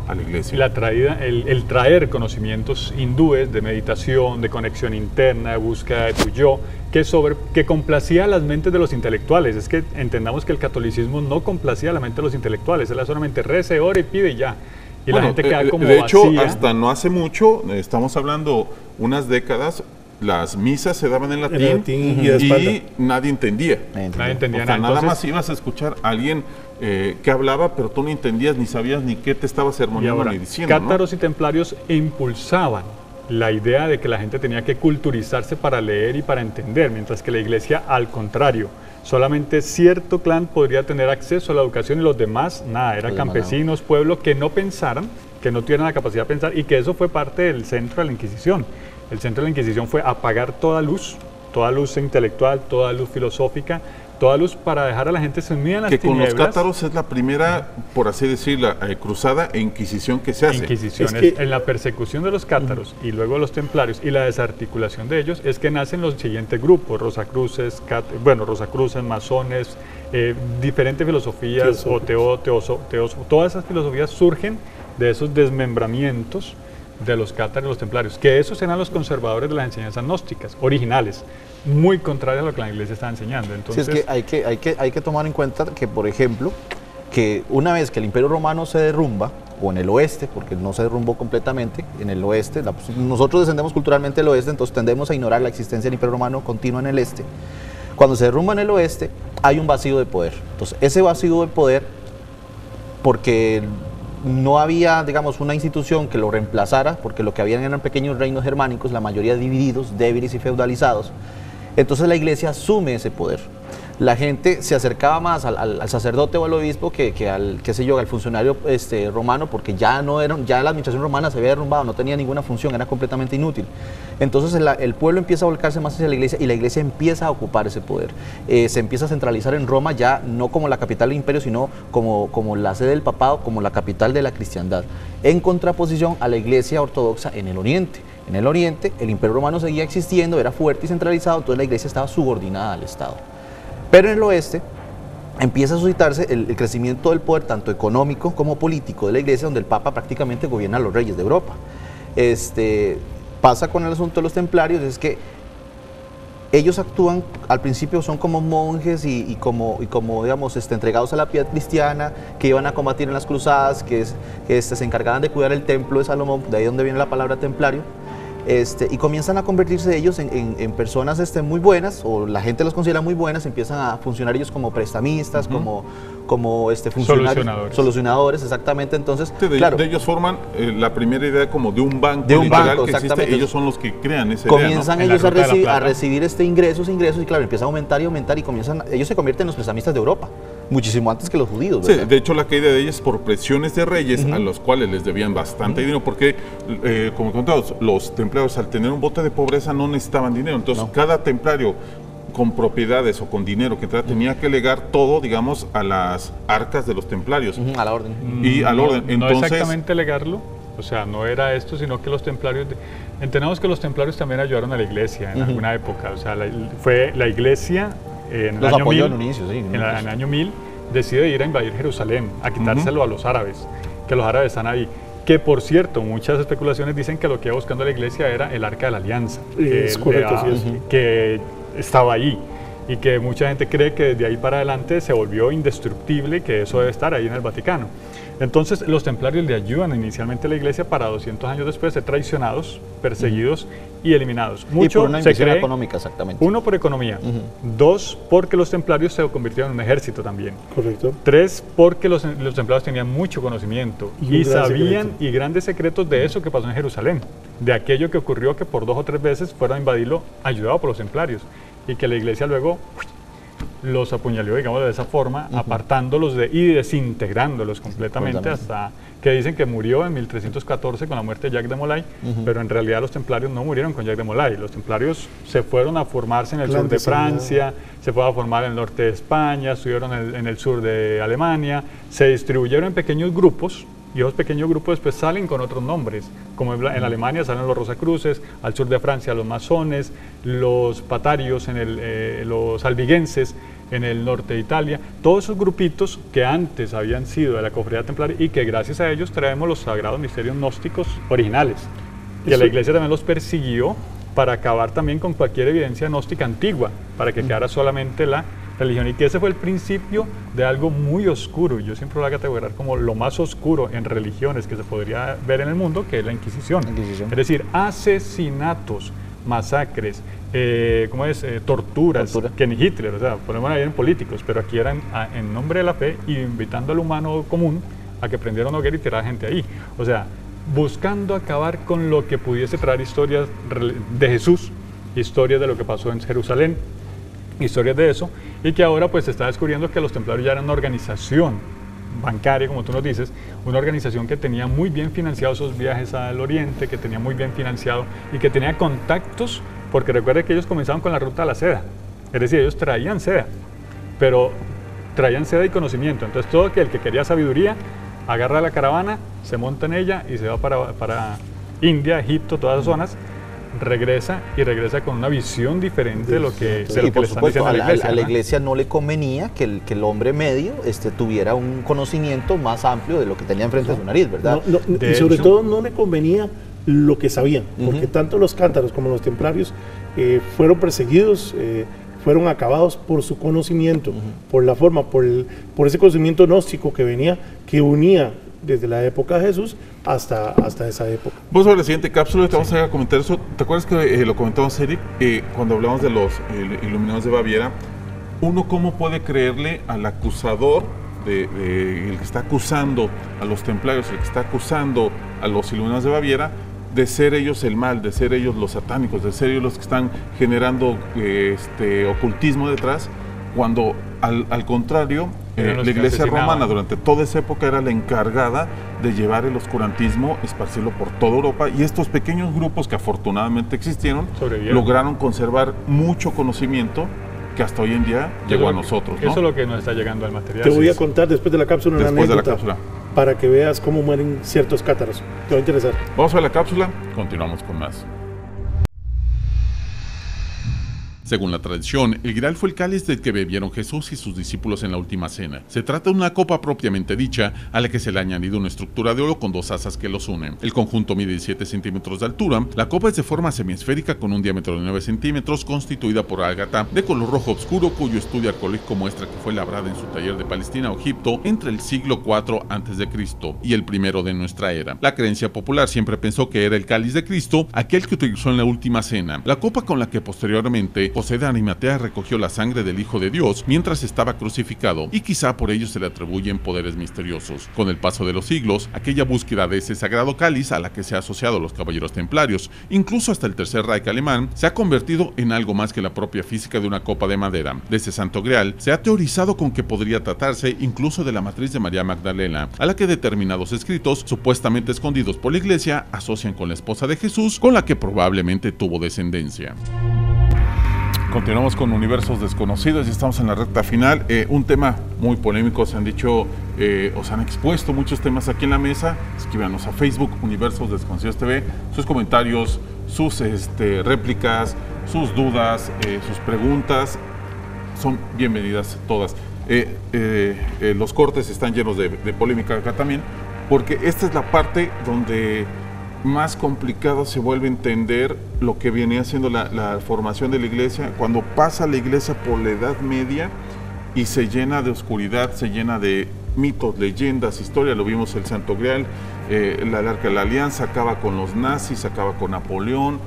a la iglesia. El traer conocimientos hindúes de meditación, de conexión interna, de búsqueda de tu yo, que complacía las mentes de los intelectuales. Es que entendamos que el catolicismo no complacía la mente de los intelectuales, era solamente rece, ore y pide y ya. Y bueno, la gente queda como de hecho, vacía. Hasta no hace mucho, estamos hablando unas décadas, las misas se daban en latín, y nadie entendía. Nadie entendía O sea, nada. nada más ibas a escuchar a alguien que hablaba, pero tú no entendías ni sabías ni qué te estaba sermoneando ni diciendo. Cátaros y templarios impulsaban la idea de que la gente tenía que culturizarse para leer y para entender, mientras que la iglesia, al contrario, solamente cierto clan podría tener acceso a la educación y los demás nada, eran campesinos, pueblo que no pensaran, que no tuvieran la capacidad de pensar, y que eso fue parte del centro de la Inquisición. El centro de la Inquisición fue apagar toda luz intelectual, toda luz filosófica, toda luz para dejar a la gente sumida en las tinieblas. Que con los cátaros es la primera, por así decirlo, cruzada e inquisición que se hace. Inquisición es en la persecución de los cátaros y luego los templarios y la desarticulación de ellos es que nacen los siguientes grupos, Rosacruces, masones, diferentes filosofías, todas esas filosofías surgen de esos desmembramientos de los cátaros y los templarios, que esos eran los conservadores de las enseñanzas gnósticas, originales, muy contrarias a lo que la iglesia está enseñando. Entonces, sí, es que hay que tomar en cuenta que, por ejemplo, que una vez que el Imperio Romano se derrumba, o en el oeste, porque no se derrumbó completamente, en el oeste, nosotros descendemos culturalmente del oeste, entonces tendemos a ignorar la existencia del Imperio Romano continua en el este. Cuando se derrumba en el oeste, hay un vacío de poder. Entonces, ese vacío de poder, porque no había, digamos, una institución que lo reemplazara, porque lo que habían eran pequeños reinos germánicos, la mayoría divididos, débiles y feudalizados. Entonces la iglesia asume ese poder. La gente se acercaba más al sacerdote o al obispo que al, qué sé yo, al funcionario romano, porque ya la administración romana se había derrumbado, no tenía ninguna función, era completamente inútil. Entonces el pueblo empieza a volcarse más hacia la iglesia y la iglesia empieza a ocupar ese poder. Se empieza a centralizar en Roma ya no como la capital del imperio, sino como la sede del papado, como la capital de la cristiandad, en contraposición a la iglesia ortodoxa en el oriente. En el oriente el imperio romano seguía existiendo, era fuerte y centralizado, entonces la iglesia estaba subordinada al Estado. Pero en el oeste empieza a suscitarse el crecimiento del poder tanto económico como político de la iglesia, donde el Papa prácticamente gobierna a los reyes de Europa. Pasa con el asunto de los templarios, es que ellos actúan, al principio son como monjes y como digamos, entregados a la piedad cristiana, que iban a combatir en las cruzadas, que se encargaban de cuidar el templo de Salomón, de ahí donde viene la palabra templario. Y comienzan a convertirse ellos en personas muy buenas, o la gente los considera muy buenas, empiezan a funcionar ellos como prestamistas, como funcionarios, solucionadores, exactamente. Entonces, de ellos forman la primera idea como de un banco, que existe, ellos son los que crean esa idea, comienzan ellos a recibir ingresos, y claro, empieza a aumentar y comienzan, ellos se convierten en los prestamistas de Europa, muchísimo antes que los judíos, ¿verdad? Sí, de hecho la caída de ellos por presiones de reyes, a los cuales les debían bastante dinero, porque como contamos, los templarios al tener un bote de pobreza no necesitaban dinero, entonces cada templario con propiedades o con dinero que entraba tenía que legar todo, digamos, a las arcas de los templarios. A la orden. Y al orden. Entonces, no exactamente legarlo, o sea, no era esto, sino que los templarios, entendemos que los templarios también ayudaron a la iglesia en alguna época, o sea, fue la iglesia en el año 1000, en el año 1000 decide ir a invadir Jerusalén, a quitárselo a los árabes, que los árabes están ahí. Que por cierto, muchas especulaciones dicen que lo que iba buscando la iglesia era el Arca de la Alianza, que estaba ahí, y que mucha gente cree que desde ahí para adelante se volvió indestructible, que eso debe estar ahí en el Vaticano. Entonces los templarios le ayudan inicialmente a la iglesia para 200 años después ser traicionados, perseguidos y eliminados. Mucho y por una ambición económica, exactamente. Uno, por economía. Dos, porque los templarios se convirtieron en un ejército también. Correcto. Tres, porque los templarios tenían mucho conocimiento y sabían y grandes secretos de eso que pasó en Jerusalén, de aquello que ocurrió que por 2 o 3 veces fueron a invadirlo ayudado por los templarios y que la iglesia luego los apuñaló, digamos, de esa forma, apartándolos y desintegrándolos completamente, hasta que dicen que murió en 1314 con la muerte de Jacques de Molay, pero en realidad los templarios no murieron con Jacques de Molay. Los templarios se fueron a formarse en el sur de Francia, se fueron a formar en el norte de España, estuvieron en el sur de Alemania, se distribuyeron en pequeños grupos, y esos pequeños grupos después salen con otros nombres, como en Alemania salen los Rosacruces, al sur de Francia los masones, los patarios, los albigenses en el norte de Italia, todos esos grupitos que antes habían sido de la cofradía templaria y que gracias a ellos traemos los sagrados misterios gnósticos originales, que la iglesia también los persiguió para acabar también con cualquier evidencia gnóstica antigua, para que quedara solamente la religión, y que ese fue el principio de algo muy oscuro. Yo siempre lo voy a categorizar como lo más oscuro en religiones que se podría ver en el mundo, que es la Inquisición. Es decir, asesinatos, masacres, torturas, que ni Hitler, o sea, ponemos ahí en políticos, pero aquí eran en nombre de la fe y invitando al humano común a que prendiera una hoguera y tirara gente ahí. O sea, buscando acabar con lo que pudiese traer historias de Jesús, historias de lo que pasó en Jerusalén, historias de eso, y que ahora pues se está descubriendo que los templarios ya eran una organización bancaria, como tú nos dices, una organización que tenía muy bien financiados esos viajes al oriente, que tenía muy bien financiado y que tenía contactos, porque recuerde que ellos comenzaban con la ruta de la seda, es decir, ellos traían seda, pero traían seda y conocimiento, entonces todo el que quería sabiduría, agarra la caravana, se monta en ella y se va para India, Egipto, todas esas zonas, regresa con una visión diferente de lo que, sí, por supuesto, a la iglesia no le convenía que el hombre medio tuviera un conocimiento más amplio de lo que tenía enfrente de su nariz, ¿verdad? Y sobre todo no le convenía lo que sabían, porque tanto los cántaros como los templarios fueron perseguidos, fueron acabados por su conocimiento, por la forma, por ese conocimiento gnóstico que venía, que unía desde la época de Jesús hasta esa época. Vamos a ver la siguiente cápsula, te vamos a comentar eso. ¿Te acuerdas que lo comentamos, Eric, cuando hablamos de los iluminados de Baviera? Uno, ¿cómo puede creerle al acusador, el que está acusando a los templarios, el que está acusando a los iluminados de Baviera, de ser ellos el mal, de ser ellos los satánicos, de ser ellos los que están generando ocultismo detrás, cuando al contrario, la iglesia romana durante toda esa época era la encargada de llevar el oscurantismo, esparcirlo por toda Europa, y estos pequeños grupos que afortunadamente existieron lograron conservar mucho conocimiento que hasta hoy en día llegó a nosotros, ¿no? Eso es lo que nos está llegando al material. Te voy a contar después de la cápsula una anécdota para que veas cómo mueren ciertos cátaros. Te va a interesar. Vamos a ver la cápsula, continuamos con más. Según la tradición, el Graal fue el cáliz del que bebieron Jesús y sus discípulos en la última cena. Se trata de una copa propiamente dicha, a la que se le ha añadido una estructura de oro con dos asas que los unen. El conjunto mide 17 centímetros de altura. La copa es de forma semiesférica con un diámetro de 9 centímetros, constituida por ágata de color rojo oscuro, cuyo estudio arqueológico muestra que fue labrada en su taller de Palestina o Egipto entre el siglo IV a.C. y el primero de nuestra era. La creencia popular siempre pensó que era el cáliz de Cristo, aquel que utilizó en la última cena. La copa con la que posteriormente José de Arimatea recogió la sangre del Hijo de Dios mientras estaba crucificado, y quizá por ello se le atribuyen poderes misteriosos. Con el paso de los siglos, aquella búsqueda de ese sagrado cáliz a la que se ha asociado los caballeros templarios, incluso hasta el Tercer Reich alemán, se ha convertido en algo más que la propia física de una copa de madera. De ese santo grial se ha teorizado con que podría tratarse incluso de la matriz de María Magdalena, a la que determinados escritos, supuestamente escondidos por la iglesia, asocian con la esposa de Jesús, con la que probablemente tuvo descendencia. Continuamos con Universos Desconocidos y estamos en la recta final. Un tema muy polémico, se han dicho, os han expuesto muchos temas aquí en la mesa. Escríbanos a Facebook, Universos Desconocidos TV, sus comentarios, sus réplicas, sus dudas, sus preguntas, son bienvenidas todas. Los cortes están llenos de polémica acá también, porque esta es la parte donde más complicado se vuelve a entender lo que venía siendo la formación de la iglesia, cuando pasa la iglesia por la Edad Media y se llena de oscuridad, se llena de mitos, leyendas, historia. Lo vimos el Santo Grial, el Arca de la Alianza, acaba con los nazis, acaba con Napoleón,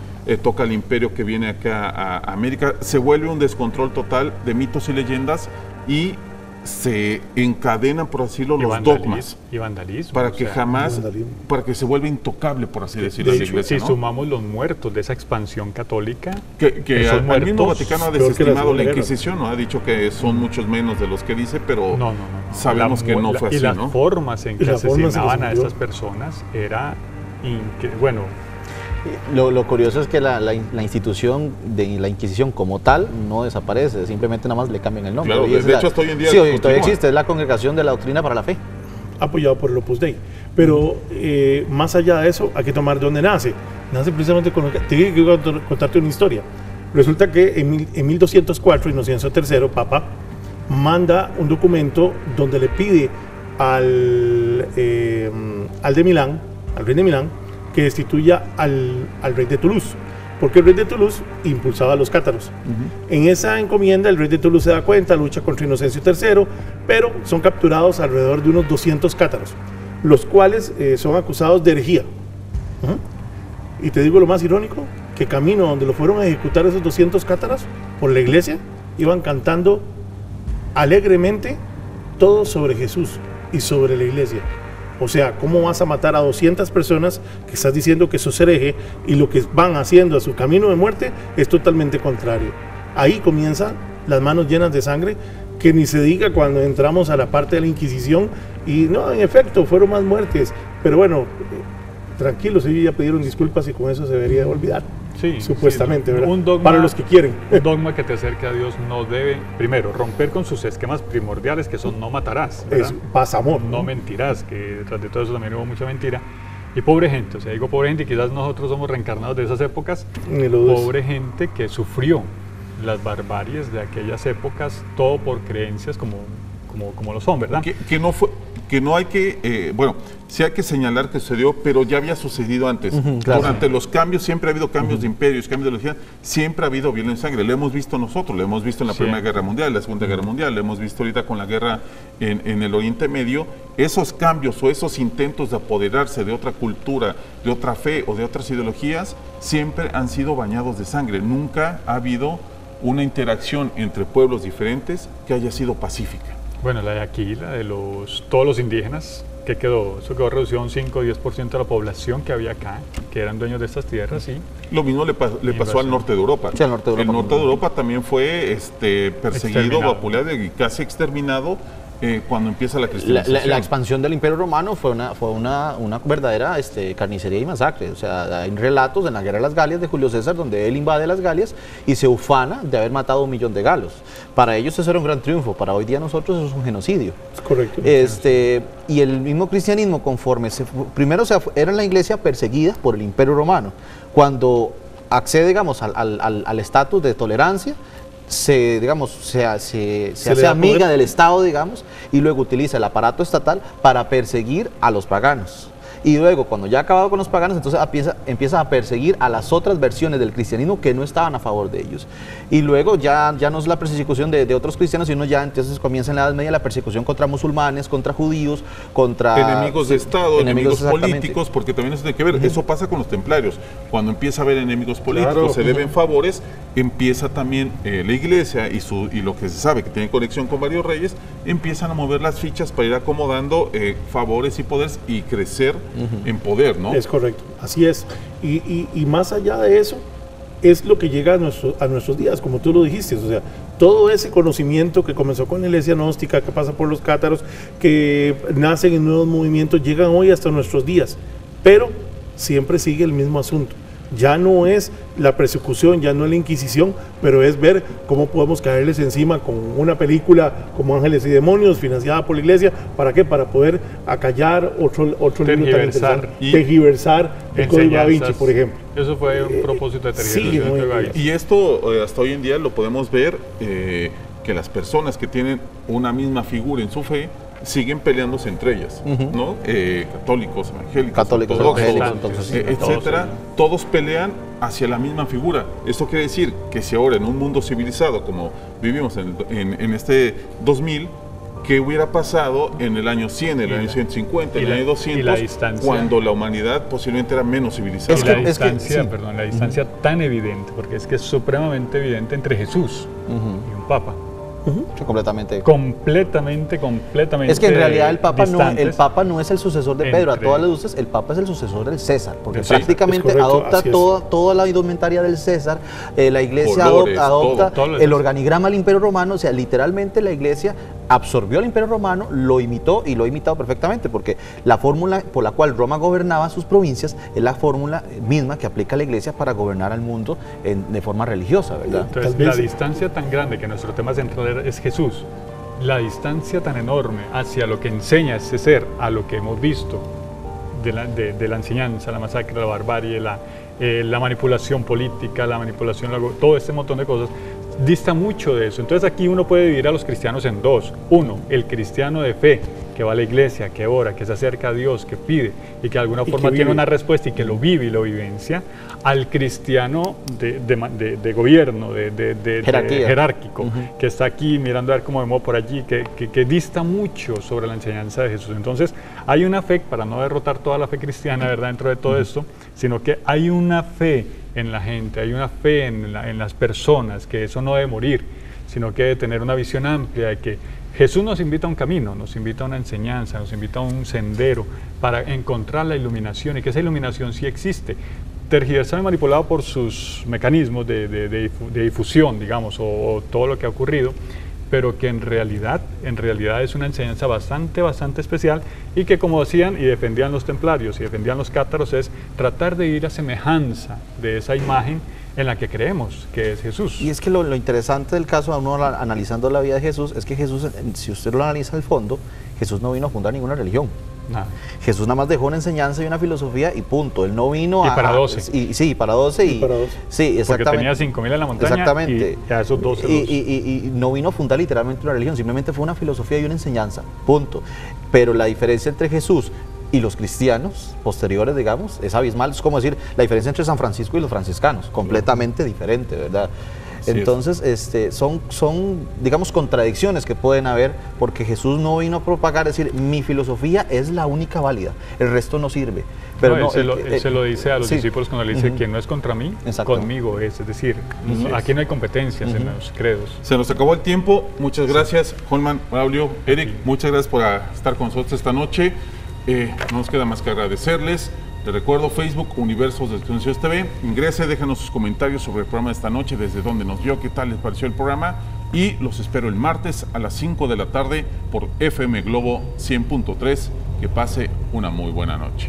toca el imperio que viene acá a América, se vuelve un descontrol total de mitos y leyendas, y se encadenan, por así decirlo, los dogmas y vandalismo, para que jamás, para que se vuelva intocable, por así decirlo, la iglesia, si sumamos los muertos de esa expansión católica, que al mismo Vaticano ha desestimado la Inquisición, ¿no? Ha dicho que son muchos menos de los que dice, pero sabemos que no fue así, ¿no? Y las formas en que asesinaban a estas personas era bueno. Lo curioso es que la institución de la Inquisición como tal no desaparece, simplemente nada más le cambian el nombre. Claro, de hecho hasta hoy en día todavía existe, es la Congregación de la Doctrina para la Fe. Apoyado por el Opus Dei. Pero más allá de eso, hay que tomar de dónde nace. Nace precisamente con... Te quiero contarte una historia. Resulta que en 1204, Inocencio III, Papa, manda un documento donde le pide al de Milán, al rey de Milán, que destituya al rey de Toulouse, porque el rey de Toulouse impulsaba a los cátaros. En esa encomienda el rey de Toulouse se da cuenta, lucha contra Inocencio III, pero son capturados alrededor de unos 200 cátaros, los cuales son acusados de herejía. Y te digo lo más irónico, que camino donde lo fueron a ejecutar esos 200 cátaros por la iglesia, iban cantando alegremente todo sobre Jesús y sobre la iglesia. O sea, ¿cómo vas a matar a 200 personas que estás diciendo que sos hereje y lo que van haciendo a su camino de muerte es totalmente contrario? Ahí comienzan las manos llenas de sangre, que ni se diga cuando entramos a la parte de la Inquisición, y no, en efecto, fueron más muertes, pero bueno, tranquilos, ellos ya pidieron disculpas y con eso se debería olvidar. Sí, supuestamente, sí, ¿verdad? Un dogma, para los que quieren. Un dogma que te acerque a Dios no debe, primero, romper con sus esquemas primordiales, que son no matarás, ¿verdad? Es paz, amor. No mentirás, que detrás de todo eso también hubo mucha mentira. Y pobre gente, o sea, digo pobre gente, y quizás nosotros somos reencarnados de esas épocas, pobre gente que sufrió las barbaries de aquellas épocas, todo por creencias como lo son, ¿verdad? Que no hay que, bueno, sí hay que señalar que sucedió, pero ya había sucedido antes. Claro. Durante los cambios siempre ha habido cambios de imperios, cambios de ideología, siempre ha habido violencia en sangre. Lo hemos visto nosotros, lo hemos visto en la Primera Guerra Mundial, la Segunda Guerra Mundial, lo hemos visto ahorita con la guerra en el Oriente Medio. Esos cambios o esos intentos de apoderarse de otra cultura, de otra fe o de otras ideologías, siempre han sido bañados de sangre. Nunca ha habido una interacción entre pueblos diferentes que haya sido pacífica. Bueno, la de aquí, la de todos los indígenas, ¿qué quedó? Eso quedó reducido a un 5 o 10% de la población que había acá, que eran dueños de estas tierras, sí. Lo mismo le pasó al norte de Europa. Sí, al norte de Europa. El norte de Europa también fue perseguido, vapuleado y casi exterminado cuando empieza la cristianización. La expansión del Imperio Romano fue una verdadera carnicería y masacre. O sea, hay relatos en la Guerra de las Galias de Julio César donde él invade las Galias y se ufana de haber matado 1 millón de galos. Para ellos eso era un gran triunfo, para hoy día nosotros eso es un genocidio. Es correcto. Y el mismo cristianismo, conforme primero era la iglesia perseguida por el Imperio Romano. Cuando accede, digamos, al estatus de tolerancia, se hace amiga del Estado, digamos, y luego utiliza el aparato estatal para perseguir a los paganos. Y luego, cuando ya ha acabado con los paganos, entonces empieza a perseguir a las otras versiones del cristianismo que no estaban a favor de ellos. Y luego ya no es la persecución de otros cristianos, sino ya entonces comienza en la Edad Media la persecución contra musulmanes, contra judíos, contra enemigos de Estado, enemigos políticos, porque también eso tiene que ver. Eso pasa con los templarios. Cuando empieza a haber enemigos políticos, se deben favores, empieza también la iglesia y lo que se sabe que tiene conexión con varios reyes, empiezan a mover las fichas para ir acomodando favores y poderes y crecer en poder, ¿no? Es correcto, así es. Y más allá de eso, es lo que llega a nuestros días, como tú lo dijiste. O sea, todo ese conocimiento que comenzó con la iglesia gnóstica, que pasa por los cátaros, que nacen en nuevos movimientos, llegan hoy hasta nuestros días. Pero siempre sigue el mismo asunto. Ya no es la persecución, ya no es la Inquisición, pero es ver cómo podemos caerles encima con una película como Ángeles y Demonios, financiada por la iglesia. ¿Para qué? Para poder acallar otro libro tan interesante. Tergiversar el Código Da Vinci, por ejemplo. Eso fue un propósito de tergiversación del Da Vinci. Y esto hasta hoy en día lo podemos ver, que las personas que tienen una misma figura en su fe siguen peleándose entre ellas, ¿no? Católicos, evangélicos, ortodoxos, etcétera, todos pelean hacia la misma figura. Esto quiere decir que si ahora en un mundo civilizado como vivimos en este 2000, ¿qué hubiera pasado en el año 100, en el año 150, en el año 200, cuando la humanidad posiblemente era menos civilizada? La distancia tan evidente, porque es que es supremamente evidente entre Jesús y un papa. Completamente. Completamente. Es que en realidad el Papa no es el sucesor de Pedro, a todas las luces, el Papa es el sucesor del César, porque prácticamente adopta toda la indumentaria del César, la Iglesia adopta el organigrama del Imperio Romano, o sea, literalmente la Iglesia absorbió al Imperio Romano, lo imitó y lo ha imitado perfectamente, porque la fórmula por la cual Roma gobernaba sus provincias es la fórmula misma que aplica la Iglesia para gobernar al mundo de forma religiosa, ¿verdad? Entonces, la distancia tan grande, que nuestro tema central es Jesús, la distancia tan enorme hacia lo que enseña ese ser, a lo que hemos visto de la enseñanza, la masacre, la barbarie, la manipulación política, la manipulación, todo este montón de cosas, dista mucho de eso. Entonces aquí uno puede dividir a los cristianos en dos. Uno, el cristiano de fe, que va a la iglesia, que ora, que se acerca a Dios, que pide y que de alguna forma tiene una respuesta y que lo vive y lo vivencia, al cristiano de gobierno, de jerárquico, que está aquí mirando a ver cómo vemos por allí, que dista mucho sobre la enseñanza de Jesús. Entonces hay una fe, para no derrotar toda la fe cristiana, ¿verdad?, dentro de todo esto, sino que hay una fe en la gente, hay una fe en las personas, que eso no debe morir, sino que debe tener una visión amplia de que Jesús nos invita a un camino, nos invita a una enseñanza, nos invita a un sendero para encontrar la iluminación, y que esa iluminación sí existe, tergiversado y manipulado por sus mecanismos de difusión, digamos, o todo lo que ha ocurrido, pero que en realidad es una enseñanza bastante especial, y que, como decían y defendían los templarios y defendían los cátaros, es tratar de ir a semejanza de esa imagen en la que creemos, que es Jesús. Y es que lo interesante del caso, uno analizando la vida de Jesús, es que Jesús, si usted lo analiza al fondo, Jesús no vino a fundar ninguna religión. Nada. Jesús nada más dejó una enseñanza y una filosofía y punto. Él no vino a... para 12. Sí, para 12. Sí, exactamente. Porque tenía 5.000 en la montaña. Exactamente. Y a esos 12 y no vino a fundar literalmente una religión, simplemente fue una filosofía y una enseñanza, punto. Pero la diferencia entre Jesús y los cristianos posteriores, digamos, es abismal. Es como decir la diferencia entre San Francisco y los franciscanos, completamente diferente, ¿verdad? Entonces, son, digamos, contradicciones que pueden haber, porque Jesús no vino a propagar, decir, mi filosofía es la única válida, el resto no sirve. Pero no, él se lo dice a los discípulos cuando le dice, quien no es contra mí, exacto, conmigo es decir, aquí no hay competencias en los credos. Se nos acabó el tiempo, muchas gracias, Holman, Braulio, Eric, muchas gracias por estar con nosotros esta noche. No nos queda más que agradecerles. Les recuerdo, Facebook, Universos Desconocidos TV. Ingrese, déjanos sus comentarios sobre el programa de esta noche, desde dónde nos vio, qué tal les pareció el programa. Y los espero el martes a las 5 de la tarde por FM Globo 100.3. Que pase una muy buena noche.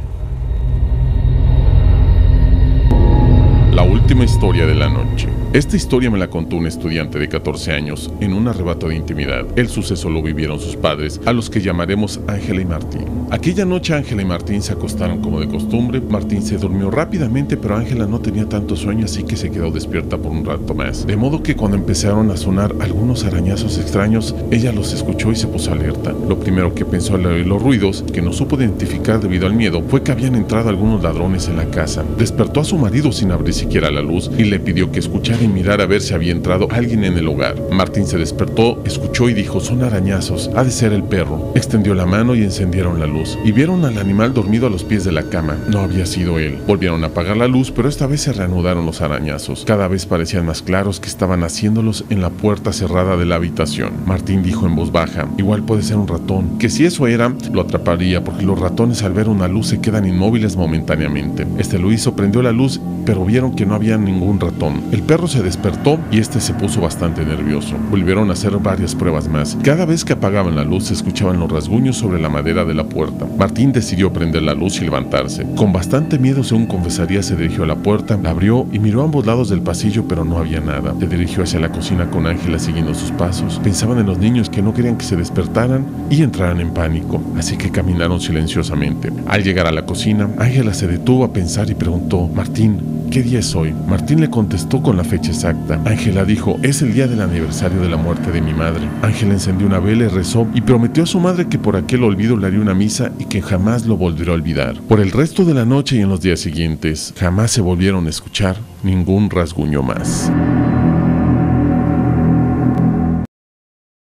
La última historia de la noche. Esta historia me la contó un estudiante de 14 años en un arrebato de intimidad. El suceso lo vivieron sus padres, a los que llamaremos Ángela y Martín. Aquella noche Ángela y Martín se acostaron como de costumbre. Martín se durmió rápidamente, pero Ángela no tenía tanto sueño, así que se quedó despierta por un rato más. De modo que cuando empezaron a sonar algunos arañazos extraños, ella los escuchó y se puso alerta. Lo primero que pensó al oír los ruidos, que no supo identificar debido al miedo, fue que habían entrado algunos ladrones en la casa. Despertó a su marido sin abrir siquiera la luz y le pidió que escuchara y mirara a ver si había entrado alguien en el hogar. Martín se despertó, escuchó y dijo: son arañazos, ha de ser el perro. Extendió la mano y encendieron la luz y vieron al animal dormido a los pies de la cama. No había sido él. Volvieron a apagar la luz, pero esta vez se reanudaron los arañazos. Cada vez parecían más claros, que estaban haciéndolos en la puerta cerrada de la habitación. Martín dijo en voz baja: igual puede ser un ratón, que si eso era, lo atraparía, porque los ratones al ver una luz se quedan inmóviles momentáneamente. Lo hizo, prendió la luz, pero vieron que no había ningún ratón. El perro se despertó y se puso bastante nervioso. Volvieron a hacer varias pruebas más. Cada vez que apagaban la luz se escuchaban los rasguños sobre la madera de la puerta. Martín decidió prender la luz y levantarse. Con bastante miedo, según confesaría, se dirigió a la puerta, la abrió y miró a ambos lados del pasillo, pero no había nada. Se dirigió hacia la cocina con Ángela siguiendo sus pasos. Pensaban en los niños, que no querían que se despertaran y entraran en pánico, así que caminaron silenciosamente. Al llegar a la cocina, Ángela se detuvo a pensar y preguntó: Martín, ¿qué día es hoy? Martín le contestó con la fecha exacta. Ángela dijo: es el día del aniversario de la muerte de mi madre. Ángela encendió una vela y rezó y prometió a su madre que por aquel olvido le haría una misa y que jamás lo volverá a olvidar. Por el resto de la noche y en los días siguientes, jamás se volvieron a escuchar ningún rasguño más.